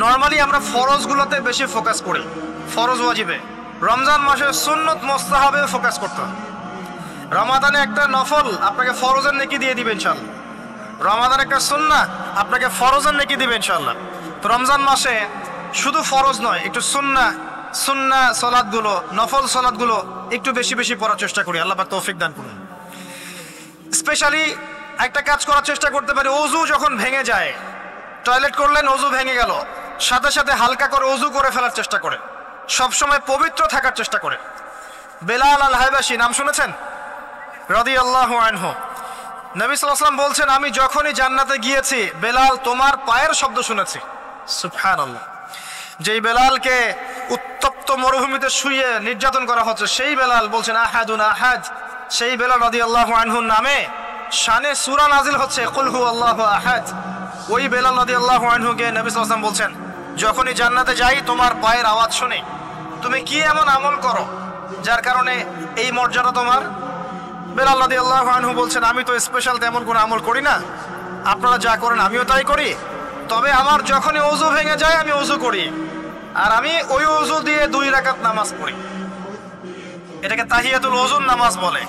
নর্মালি আমরা ফরজগুলোতে বেশি ফোকাস করি, ফরজ ওয়াজিবে। রমজান মাসে সুন্নত মুস্তাহাবে ফোকাস করতে হয়। রমাদানে একটা নফল আপনাকে ফরজের নেকি দিয়ে দিবে ইনশাআল্লাহ, রমাদান একটা সুন্নাহ আপনাকে ফরজের নেকি দিবে ইনশাআল্লাহ। তো রমজান মাসে শুধু ফরজ নয়, একটু সুন্নাহ সালাতগুলো, নফল সালাতগুলো একটু বেশি বেশি পড়ার চেষ্টা করি, আল্লাহ পাক তৌফিক দান করুন। স্পেশালি একটা কাজ করার চেষ্টা করতে পারি, ওযু যখন ভেঙে যায়, টয়লেট করলেন ওযু ভেঙে গেল, সাথে সাথে হালকা করে ওযু করে ফেলার চেষ্টা করে, সবসময় পবিত্র থাকার চেষ্টা করে। বেলাল আল হাবাশি নাম শুনেছেন? রাদিয়াল্লাহু আনহু। নবী সাল্লাল্লাহু আলাইহি ওয়াসাল্লাম বলছেন, আমি যখনই জান্নাতে গিয়েছি বেলাল তোমার পায়ের শব্দ শুনেছি। সুবহানাল্লাহ। যেই বেলালকে উত্তপ্ত মরুভূমিতে শুয়ে নির্যাতন করা হচ্ছে, সেই বেলাল বলছেন আহাদুন আহাদ। সেই বেলাল রাদিয়াল্লাহু আনহুর নামে শানে সূরা নাজিল হচ্ছে, কুল হুয়াল্লাহু আহাদ। ওই বেলাল রাদিয়াল্লাহু আনহুকে নবী সাল্লাল্লাহু আলাইহি ওয়াসাল্লাম বলছেন, যখনই জান্নাতে যাই তোমার পায়ের আওয়াজ শুনি, তুমি কি এমন আমল করো যার কারণে এই মর্যাদা তোমার? বেলাল রাদিয়াল্লাহু আনহু বলছেন, আমি তো স্পেশাল তেমন কোনো আমল করি না, আপনারা যা করেন আমিও তাই করি, তবে আমার যখনই ওযু ভেঙে যায় আমি ওযু করি, আর আমি ওই ওযু দিয়ে 2 রাকাত নামাজ পড়ি। এটাকে তাহিয়াতুল ওযুর নামাজ বলে।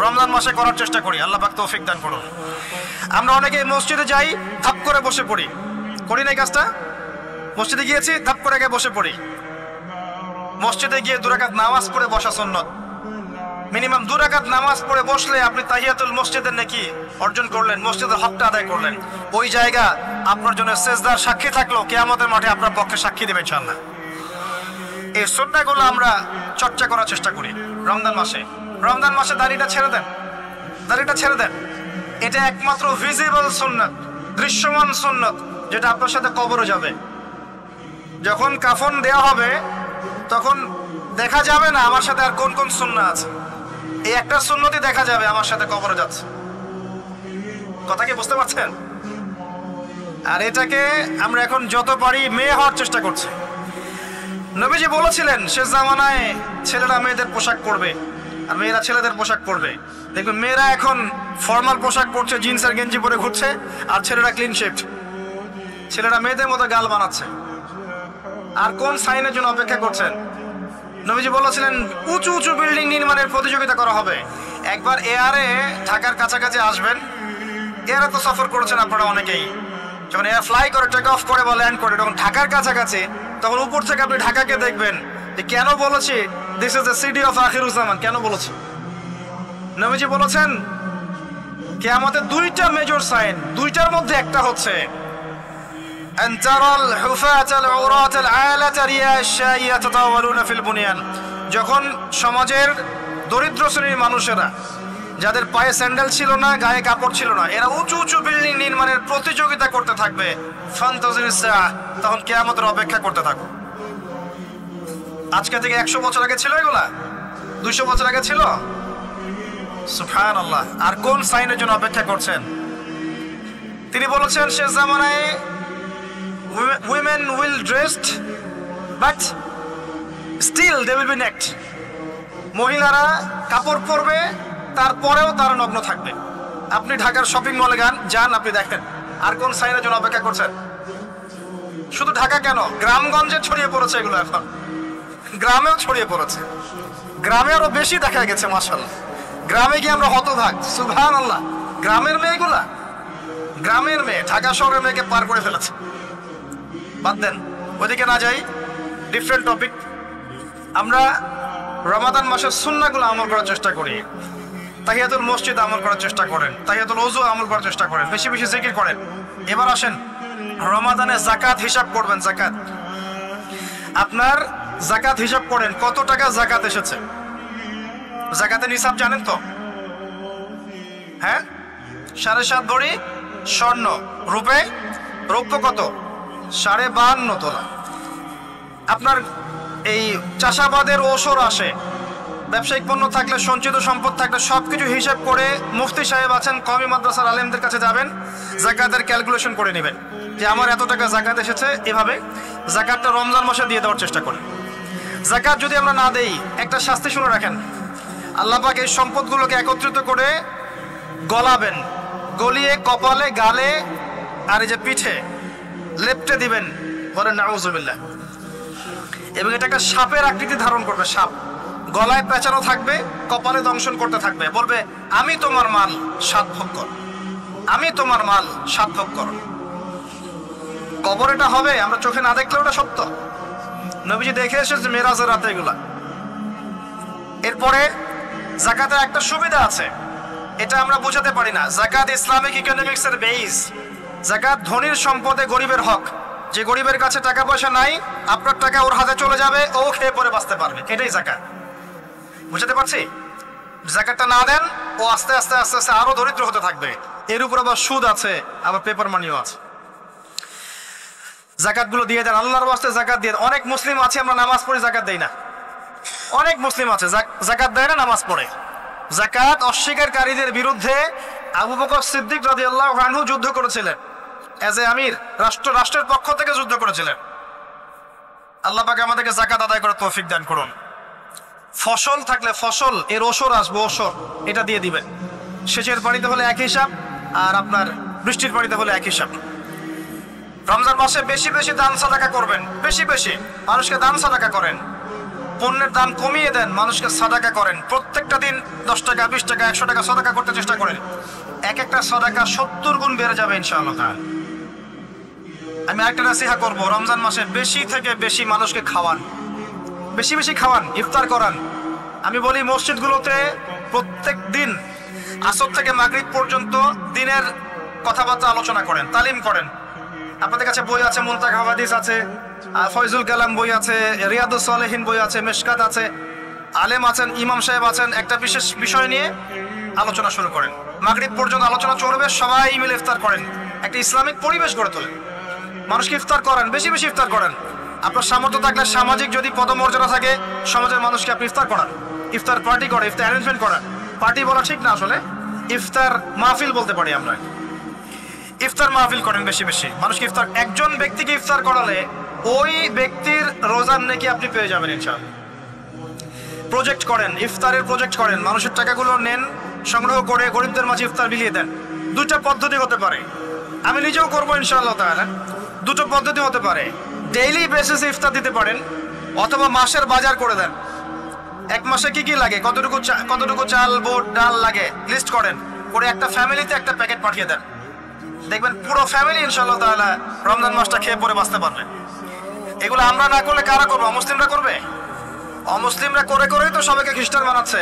রমজান মাসে করার চেষ্টা করি, আল্লাহ পাক তৌফিক দান করুন। আমরা অনেকে মসজিদে যাই, ধাপ করে বসে পড়ি, করি না এই কাজটা? মসজিদে গিয়েছি, ধাপ করে গিয়ে বসে পড়ি। মসজিদে গিয়ে 2 রাকাত নামাজ পড়ে বসা সুন্নাত। মিনিমাম 2 রাকাত নামাজ পড়ে বসলে আপনি তাহিয়াতুল মসজিদের নেকি অর্জন করলেন, মসজিদের হকটা আদায় করলেন। ওই জায়গা আপনার জন্য সেজদার সাক্ষী থাকলো, কিয়ামতের মাঠে আপনার পক্ষে সাক্ষী দেবে ইনশাআল্লাহ। এই সুন্নাহগুলো আমরা চর্চা করার চেষ্টা করি রমজান মাসে। রমজান মাসে দাড়িটা ছেড়ে দেন, দাড়িটা ছেড়ে দেন। এটা একমাত্র ভিজিবল সুন্নাত, দৃশ্যমান সুন্নাত, যেটা আপনার সাথে কবরে যাবে। যখন কাফন দেয়া হবে তখন দেখা যাবে না আমার সাথে আর কোন কোন সুন্নাহ আছে, এই একটা সুন্নতই দেখা যাবে আমার সাথে কবরে যাচ্ছে। কথা কি বুঝতে পারছেন? আর এটাকে আমরা এখন যত পারি মেয়ে হওয়ার চেষ্টা করছি। নবীজি বলেছিলেন শেষ জামানায় ছেলেরা মেয়েদের পোশাক পরবে আর মেয়েরা ছেলেদের পোশাক পরবে। দেখবেন মেয়েরা এখন ফর্মাল পোশাক পরছে, জিন্স আর গেঞ্জি পরে ঘুরছে, আর ছেলেরা ক্লিন শেভড। ছেলেরা মেয়েদের মতো গাল বানাচ্ছে। আর কোন সাইনের জন্য অপেক্ষা করছেন? নবীজি বলেছিলেন উঁচু উঁচু বিল্ডিং নির্মাণের প্রতিযোগিতা করা হবে। একবার এয়ারে ঢাকার কাছাকাছি আসবেন, এয়ারে তো সফর করেছেন আপনারা অনেকেই, যখন এয়ার ফ্লাই করে, টেক অফ করে বা ল্যান্ড করে, তখন ঢাকার কাছাকাছি, তখন উপর থেকে আপনি ঢাকাকে দেখবেন যে কেন বলেছি this is the city of Akhiruzzaman, কেন বলেছি? নবীজি বলেছেন কিয়ামতের 2টা মেজর সাইন, 2টার মধ্যে একটা হচ্ছে আনতারাল হুফাতাল উরাতাল আলাতা রিয়াশা ইয়াতাতাওয়ালুনা ফিল বুনিয়ান। যখন সমাজের দরিদ্র শ্রেণীর মানুষেরা, যাদের পায়ে স্যান্ডেল ছিল না, গায়ে কাপড় ছিল না, এরা উঁচু উঁচু বিল্ডিং নির্মাণের প্রতিযোগিতা করতে থাকবে, ফান্তাজিরিস সাআ, তখন কিয়ামতের অপেক্ষা করতে থাকো। আজকে থেকে 100 বছর আগে ছিল এগুলা? 200 বছর আগে ছিল? সুবহানাল্লাহ। আর কোন সাইনের জন্য অপেক্ষা করছেন? তিনি বলেছেন শেষ জামানায় women will dressed but still they will be naked. মহিলারা কাপড় পরবে, তারপরেও তারা নগ্ন থাকবে। আপনি ঢাকার শপিং মলে যান, আপনি দেখেন। আর কোন সাইনের জন্য অপেক্ষা করছেন? শুধু ঢাকা কেন, গ্রামগঞ্জে ছড়িয়ে পড়েছে এগুলো, এখন গ্রামেও ছড়িয়ে পড়েছে। গ্রামে আরো বেশি দেখা গেছে মাশাআল্লাহ। গ্রামে গিয়ে আমরা হতভাগ, সুবহানাল্লাহ। গ্রামের মেয়েগুলা, গ্রামের মেয়ে ঢাকা শহরের মেয়েকে পার করে ফেলেছে। বাদ দেন, ওইদিকে না যাই, ডিফারেন্ট টপিক। আমরা রমাদান মাসের সুন্নাহগুলো আমল করার চেষ্টা করি। তাহিয়াতুল মসজিদ আমল করার চেষ্টা করেন, তাহিয়াতুল ওযু আমল করার চেষ্টা করেন, বেশি বেশি জিকির করেন। এবার আসেন রমাদানে যাকাত হিসাব করবেন। যাকাত, আপনার যাকাত হিসাব করেন, কত টাকা যাকাত এসেছে। জাকাতের নিসাব জানেন তো? হ্যাঁ, 7.5 ভরি স্বর্ণ, রৌপ্য কত? 52.5 তোলা। আপনার এই চাষাবাদের ওসর আসে, ব্যবসায়িক পণ্য থাকলে, সঞ্চিত সম্পদ থাকলে সবকিছু হিসাব করে মুফতি সাহেব আছেন, কওমি মাদ্রাসার আলেমদের কাছে যাবেন, জাকাতের ক্যালকুলেশন করে নেবেন যে আমার এত টাকা জাকাত এসেছে। এভাবে জাকাতটা রমজান মাসে দিয়ে দেওয়ার চেষ্টা করেন। জাকাত যদি আমরা না দেই, একটা শাস্তি শুনে রাখেন, আল্লাহ পাক এই সম্পদগুলোকে একত্রিত করে গলাবেন, গলিয়ে কপালে, গালে আর এই যে পিঠে লেপটে দিবেন, বলেন নাউজুবিল্লাহ। এবং এটা একটা সাপের আকৃতি ধারণ করবে, সাপ গলায় পেঁচানো থাকবে, কপালে দংশন করতে থাকবে, বলবে আমি তোমার মাল 7 ভাগ কর, আমি তোমার মাল 7 ভাগ কর। কবর এটা হবে, আমরা চোখে না দেখলেও ওটা সত্য। নবীজি দেখে এসেছে মেরাজের রাতে এগুলা। এরপরে জাকাতের একটা সুবিধা আছে, এটা আমরা বোঝাতে পারি না। জাকাত ইসলামিক ইকোনমিক্সের বেস। জাকাত ধনীর সম্পদে গরিবের হক। যে গরিবের কাছে টাকা পয়সা নাই, আপনার টাকা ওর হাতে চলে যাবে, ও খেয়ে পরে বাঁচতে পারবে, এটাই জাকাত। বুঝতে পারছি? জাকাতটা না দেন, ও আস্তে আস্তে আস্তে আস্তে আরো দরিদ্র হতে থাকবে। এর উপর আবার সুদ আছে, আবার পেপার মানিও আছে। জাকাতগুলো দিয়ে দেন, আল্লাহর ওয়াস্তে জাকাত দিয়ে দেন। অনেক মুসলিম আছে আমরা নামাজ পড়ি, জাকাত দেই না। অনেক মুসলিম আছে জাকাত দেয় না, নামাজ পড়ে। জাকাত অস্বীকারীদের বিরুদ্ধে আবু বকর সিদ্দিক রাদিয়াল্লাহু আনহু যুদ্ধ করেছিলেন, এজ এ আমির, রাষ্ট্রের পক্ষ থেকে যুদ্ধ করেছিলেন। আল্লাহ পাক আমাদেরকে জাকাত আদায় করার তৌফিক দান করুন। ফসল থাকলে ফসল এর ওসর আসবে, ওসর এটা দিয়ে দিবেন। সেচের পানিতে হলে এক হিসাব, আর আপনার বৃষ্টির পানিতে হলে এক হিসাব। রমজান মাসে বেশি বেশি দান সাদাকা করবেন, বেশি বেশি মানুষকে দান সাদাকা করেন। পণ্যের দাম কমিয়ে দেন, মানুষকে সাদাকা করেন। প্রত্যেকটা দিন 10 টাকা, 20 টাকা, 100 টাকা সাদাকা করতে চেষ্টা করেন। এক একটা সাদাকা 70 গুণ বেড়ে যাবে ইনশাআল্লাহ তাআলা। আমি একটা নসিহত করব, রমজান মাসে বেশি থেকে বেশি মানুষকে খাওয়ান, বেশি বেশি খাওয়ান, ইফতার করান। আমি বলি মসজিদগুলোতে প্রত্যেক দিন আসর থেকে মাগরিব পর্যন্ত দিনের কথাবার্তা আলোচনা করেন, তালিম করেন। আপনাদের কাছে বই আছে, মুনতাকা হাদিস আছে, ফয়জুল কালাম বই আছে, রিয়াদুস সালেহিন বই আছে, মিশকাত আছে, আলেম আছেন, ইমাম সাহেব আছেন। একটা বিশেষ বিষয় নিয়ে আলোচনা শুরু করেন, মাগরিব পর্যন্ত আলোচনা চলবে, সবাই মিলে ইফতার করেন। একটা ইসলামিক পরিবেশ গড়ে তোলেন, মানুষকে ইফতার করেন, বেশি বেশি ইফতার করেন। আপনার সামর্থ্য থাকলে, সামাজিক যদি পদমর্যাদা থাকে, সমাজের মানুষকে আপনি ইফতার করান, ইফতার পার্টি করে, ইফতার অ্যারেঞ্জমেন্ট করান। পার্টি বলা ঠিক না, আসলে ইফতার মাহফিল বলতে পারি আমরা। ইফতার মাহফিল করেন বেশি বেশি, মানুষকে ইফতার। একজন ব্যক্তিকে ইফতার করালে ওই ব্যক্তির রোজার নেকি আপনি পেয়ে যাবেন ইনশাআল্লাহ। প্রজেক্ট করেন, ইফতারের প্রজেক্ট করেন, মানুষের টাকাগুলো নেন, সংগ্রহ করে গরিবদের মাঝে ইফতার বিলিয়ে দেন। দুটা পদ্ধতি হতে পারে, আমি নিজেও করবো ইনশাআল্লাহ তাআলা। দুটো পদ্ধতি হতে পারে, ডেইলি বেসিসে ইফতার দিতে পারেন, অথবা মাসের বাজার করে দেন। এক মাসে কি কি লাগে, কতটুকু চাল, বোট, ডাল লাগে লিস্ট করেন, করে একটা ফ্যামিলিতে একটা প্যাকেট পাঠিয়ে দেন। দেখবেন পুরো ফ্যামিলি ইনশাআল্লাহ তাআলা রমজান মাসটা খেয়ে পরে বাঁচতে পারবে। এগুলো আমরা না করলে কারা করবে? অমুসলিমরা করবে। অমুসলিমরা করে করেই তো সবাইকে খ্রিস্টান বানাচ্ছে।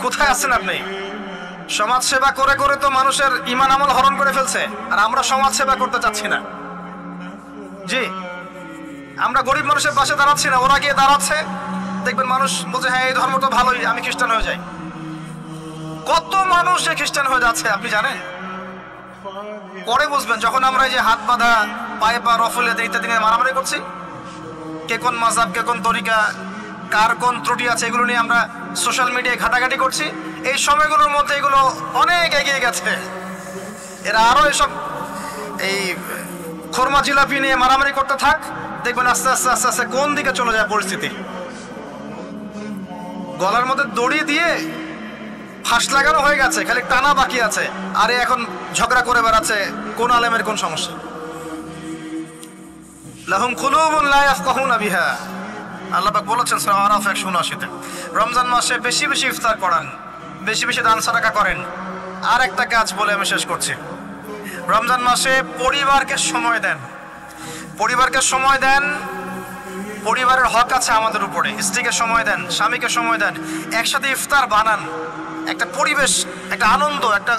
কোথায় আছেন আপনি? সমাজ সেবা করে করে তো মানুষের ঈমান আমল হরণ করে ফেলছে, আর আমরা সমাজ সেবা করতে চাচ্ছি না। জি, আমরা গরিব মানুষের পাশে দাঁড়াচ্ছি না, ওরা গিয়ে দাঁড়াচ্ছে। দেখবেন মানুষ বলছে হ্যাঁ এই ধর্ম তো ভালোই, আমি খ্রিস্টান হয়ে যাই। কত মানুষ খ্রিস্টান হয়ে যাচ্ছে আপনি জানেন? পরে বুঝবেন যখন আমরা এই যে হাত বাঁধা, পায়ে পা রফলে ইত্যাদি নিয়ে মারামারি করছি, কে কোন মাযহাব, কে কোন তরিকা, কার কোন ত্রুটি আছে, এগুলো নিয়ে আমরা সোশ্যাল মিডিয়ায় ঘাটাঘাটি করছি। এই সময়গুলোর মধ্যে এগুলো অনেক এগিয়ে গেছে। এরা আরো এসব এই খোরমা জিলাপি নিয়ে মারামারি করতে থাক, দেখবেন আস্তে আস্তে আস্তে আস্তে কোন দিকে চলে যায় পরিস্থিতি। গলার মধ্যে দড়ি দিয়ে ফাঁস লাগানো হয়ে গেছে, খালি টানা বাকি আছে। আরে এখন ঝগড়া করে বেড়াচ্ছে কোন আলেমের কোন সমস্যা। লাহুম কুলুবুন লা ইয়াফকাহুনা বিহা, আল্লাহ পাক বলেছেন সূরা আরাফ 179-তে। রমজান মাসে বেশি বেশি ইফতার করান, বেশি বেশি দান সাদাকা করেন। আর একটা কাজ বলে আমি শেষ করছি, রমজান মাসে পরিবারকে সময় দেন। পরিবারকে সময় দেন, পরিবারের হক আছে আমাদের উপরে। স্ত্রীকে সময় দেন, স্বামীকে সময় দেন, একসাথে ইফতার বানান। একটা পরিবেশ, একটা আনন্দ, একটা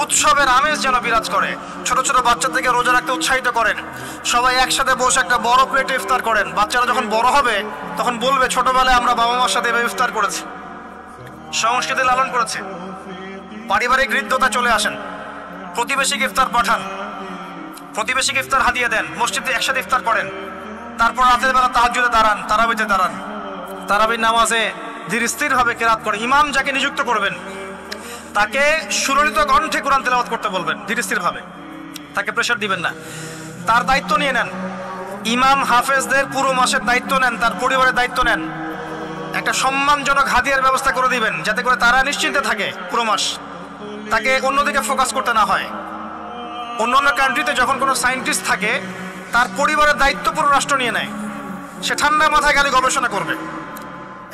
উৎসবের আমেজ যেন বিরাজ করে। ছোট ছোট বাচ্চাদেরকে রোজা রাখতে উৎসাহিত করেন। সবাই একসাথে বসে একটা বড় প্লেটে ইফতার করেন। বাচ্চারা যখন বড় হবে তখন বলবে ছোটবেলায় আমরা বাবা মার সাথে এভাবে ইফতার করেছি। সংস্কৃতি লালন করেছে। পারিবারিক হৃদ্যতা চলে আসেন, প্রতিবেশীকে ইফতার পাঠান, প্রতিবেশীকে ইফতার হাতিয়ে দেন, মসজিদে একসাথে ইফতার করেন, তারপর রাতের বেলা তাহাজ্জুদে দাঁড়ান, তারাবিতে দাঁড়ান, তারাবির নামাজে ধীর স্থির ভাবে কেরাত করে ইমাম যাকে নিযুক্ত করবেন তাকে সুললিত কণ্ঠে কোরআন তেলাওয়াত করতে বলবেন ধীর স্থির ভাবে, তাকে প্রেশার দিবেন না। তার দায়িত্ব নিয়ে নেন, ইমাম হাফেজদের পুরো মাসের দায়িত্ব নেন, তার পরিবারের দায়িত্ব নেন, একটা সম্মানজনক হাদিয়ার ব্যবস্থা করে দিবেন যাতে করে তারা নিশ্চিন্তে থাকে পুরো মাস, তাকে অন্যদিকে ফোকাস করতে না হয়। অন্যান্য কান্ট্রিতে যখন কোনো সায়েন্টিস্ট থাকে তার পরিবারের দায়িত্ব পুরো রাষ্ট্র নিয়ে নেয়, সে ঠান্ডা মাথায় গেলে গবেষণা করবে।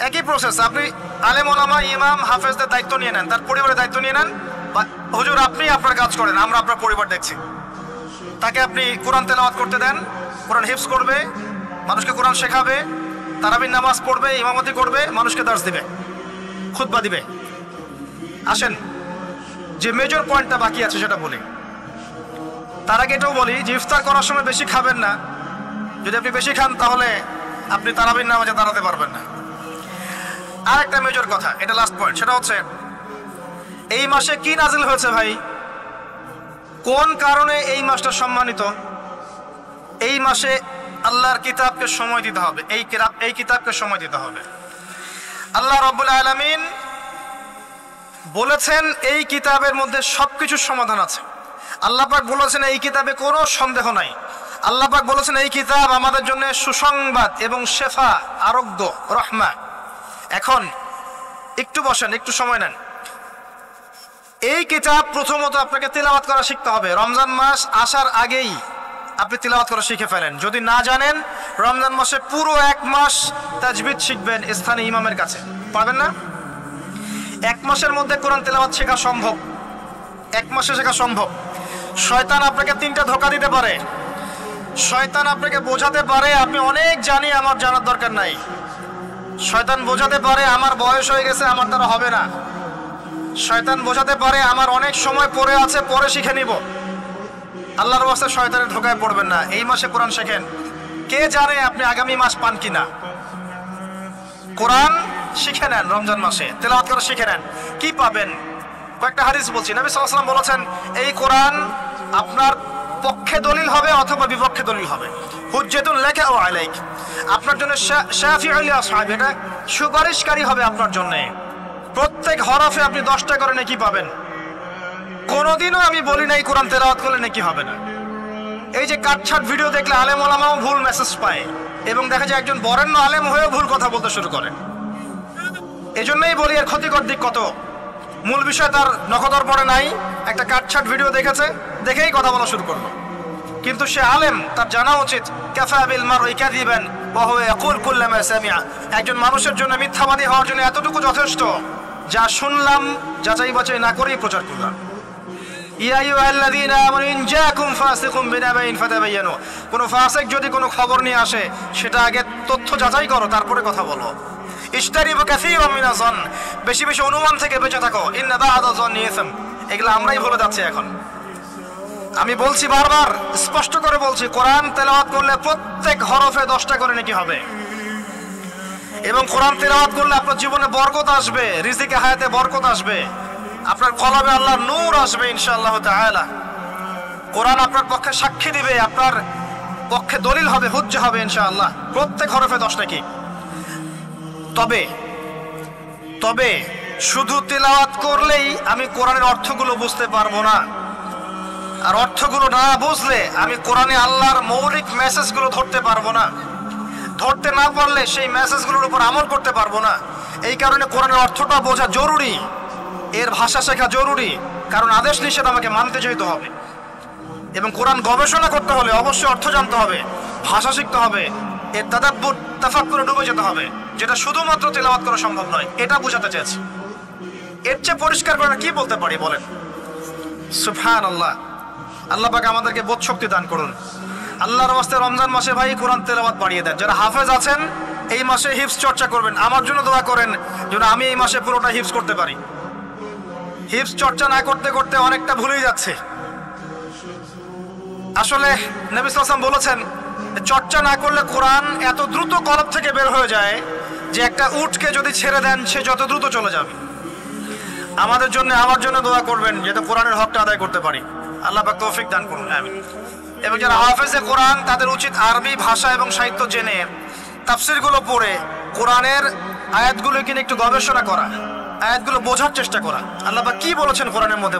একই প্রসেস, আপনি আলেম ওলামা ইমাম হাফেজদের দায়িত্ব নিয়ে নেন, তার পরিবারের দায়িত্ব নিয়ে নেন। হুজুর আপনি আপনার কাজ করেন, আমরা আপনার পরিবার দেখছি। তাকে আপনি কোরআন তেলাওয়াত করতে দেন, কোরআন হিফজ করবে, মানুষকে কোরআন শেখাবে, তারাবির নামাজ পড়বে, ইমামতি করবে, মানুষকে দার্স দিবে, খুতবা দিবে। আসেন যে মেজর পয়েন্টটা বাকি আছে সেটা বলি। তার আগে এটাও বলি যে ইফতার করার সময় বেশি খাবেন না, যদি আপনি বেশি খান তাহলে আপনি তারাবির নামাজে দাঁড়াতে পারবেন না। আর একটা মেজর কথা, এটা লাস্ট পয়েন্ট, সেটা হচ্ছে এই মাসে কি নাজিল হয়েছে ভাই, কোন কারণে এই মাসটা সম্মানিত। এই মাসে আল্লাহর কিতাবকে সময় দিতে হবে, এই কিতাবকে সময় দিতে হবে। আল্লাহ রাব্বুল আলামিন বলেছেন এই কিতাবের মধ্যে সবকিছুর সমাধান আছে। আল্লাহ পাক বলেছেন এই কিতাবে কোনো সন্দেহ নাই। আল্লাহ পাক বলেছেন এই কিতাব আমাদের জন্য সুসংবাদ এবং শেফা, আরোগ্য, রহমা। এখন একটু বসেন, একটু সময় নেন। এই কিতাব প্রথমত আপনাকে তিলাওয়াত করা শিখতে হবে। রমজান মাস আসার আগেই আপনি তিলাওয়াত করা শিখে ফেলেন। যদি না জানেন রমজান মাসে পুরো এক মাস তাজবিদ শিখবেন স্থানীয় ইমামের কাছে, পারবেন না? এক মাসের মধ্যে কোরআন তেলাওয়াত শেখা সম্ভব, এক মাসে শেখা সম্ভব। শয়তান আপনাকে তিনটা ধোঁকা দিতে পারে। শয়তান আপনাকে বোঝাতে পারে আপনি অনেক জানি, আমার জানার দরকার নাই। শয়তান বোঝাতে পারে আমার বয়স হয়ে গেছে, আমার দ্বারা হবে না। শয়তান বোঝাতে পারে আমার অনেক সময় পড়ে আছে, পরে শিখে নিব। আল্লাহর ওয়াস্তে শয়তানের ধোঁকায় পড়বেন না। এই মাসে কোরআন শেখেন, কে জানে আপনি আগামী মাস পান কিনা। কোরআন শিখে নেন, রমজান মাসে তেলাওয়াত করা শিখে নেন। কি পাবেন? কয়েকটা হাদিস বলছি। নবী সাল্লাল্লাহু আলাইহি ওয়াসাল্লাম বলেছেন এই কোরআন আপনার পক্ষে দলিল হবে অথবা বিপক্ষে দলিল হবে। হুজ্জাতুন লাকা ওয়া আলাইক, আপনার জন্য শাফিউল লি আসহাব, এটা সুপারিশকারী হবে আপনার জন্য। প্রত্যেক হরফে আপনি 10টা করে নেকি পাবেন। কোনোদিনও আমি বলি নাই কোরআন তেলাওয়াত করলে নেকি হবে না। এই যে কাটছাট ভিডিও দেখলে আলেম ওলামাও ভুল মেসেজ পায় এবং দেখা যায় একজন বরেণ্য আলেম হয়েও ভুল কথা বলতে শুরু করে। এজন্যই বলি এর ক্ষতিকর দিক কত। মূল বিষয় তার নখদর পড়ে নাই, একটা কাটছাট ভিডিও দেখেছে, দেখেই কথা বলা শুরু করলো। কিন্তু সে আলেম, তার জানা উচিত কাফা বিল মারই কাযিবান ওয়া হুয়া ইয়াকুল কুল্লামা সামিআ। একজন মানুষের জন্য মিথ্যাবাদী হওয়ার জন্য এতটুকু যথেষ্ট, যা শুনলাম যাচাই বাছাই না করেই প্রচার করলাম। ইয়া আইয়ুহাল্লাযীনা আমানু ইন জাআকুম ফাসিকুম বিনাবাইন ফাতাবায়ানু, কোন ফাসিক যদি কোনো খবর নিয়ে আসে সেটা আগে তথ্য যাচাই করো, তারপরে কথা বলো। ইশতারিবু কাসীরাম মিনাজ যন, বেশি বেশি অনুমান থেকে বেঁচে থাকো। ইন্না বা'দা যন্নি ইসম, এগুলো আমরাই ভুলে যাচ্ছি এখন। আমি বলছি বারবার, স্পষ্ট করে বলছি, কোরআন তেলাওয়াত করলে প্রত্যেক হরফে 10টা করে নেকি হবে। এবং কোরআন তেলাওয়াত করলে আপনার জীবনে বরকত আসবে, রিজিকে হায়াতে বরকত আসবে, আপনার কলবে আল্লাহর নূর আসবে ইনশাআল্লাহ তাআলা। কোরআন আপনার পক্ষে সাক্ষী দিবে, আপনার পক্ষে দলিল হবে, হুজ্জা হবে ইনশাআল্লাহ। প্রত্যেক হরফে 10 নেকি। তবে শুধু তিলাওয়াত করলেই আমি কোরআনের অর্থগুলো বুঝতে পারবো না। আর অর্থগুলো না বুঝলে আমি কোরআনে আল্লাহর মৌলিক মেসেজগুলো ধরতে পারবো না। ধরতে না পারলে সেই মেসেজগুলোর উপর আমল করতে পারবো না। এই কারণে কোরআনের অর্থটা বোঝা জরুরি, এর ভাষা শেখা জরুরি, কারণ আদেশ নিষেধ আমাকে মানতে যেতে হবে। এবং কোরআন গবেষণা করতে হলে অবশ্যই অর্থ জানতে হবে, ভাষা শিখতে হবে, এর তাদাব্বুর তাফাক্কুরে ডুবে যেতে হবে, যেটা শুধুমাত্র তেলাওয়াত করা সম্ভব নয়। এটা বোঝাতে চেয়েছি। এর চেয়ে পরিষ্কার করে কি বলতে পারি বলেন? সুবহানাল্লাহ। আল্লাহ পাক আমাদেরকে বোধ শক্তি দান করুন। আল্লাহর ওয়াস্তে রমজান মাসে ভাই কোরআন তেলাওয়াত বাড়িয়ে দেন। যারা হাফেজ আছেন এই মাসে হিফজ চর্চা করবেন। আমার জন্য দোয়া করেন যেন আমি এই মাসে পুরোটা হিফজ করতে পারি। হিফজ চর্চা না করতে করতে অনেকটা ভুলেই যাচ্ছে। আসলে নবী সাল্লাল্লাহু আলাইহি ওয়াসাল্লাম বলেছেন চর্চা না করলে কোরআন এত দ্রুত কলব থেকে বের হয়ে যায় যে একটা উটকে যদি ছেড়ে দেন সে যত দ্রুত চলে যাবে। আমাদের জন্য আমার জন্য দোয়া করবেন যাতে কোরআনের হকটা আদায় করতে পারি। আল্লাহ পাক তৌফিক দান করুন, আমিন। এবং যারা হাফেজে কোরআন তাদের উচিত আরবি ভাষা এবং সাহিত্য জেনে তাফসিরগুলো পড়ে কোরআনের আয়াতগুলো কিনে একটু গবেষণা করা, আয়াতগুলো বোঝার চেষ্টা করা, আল্লাহ পাক কি বলেছেন কোরআনের মধ্যে।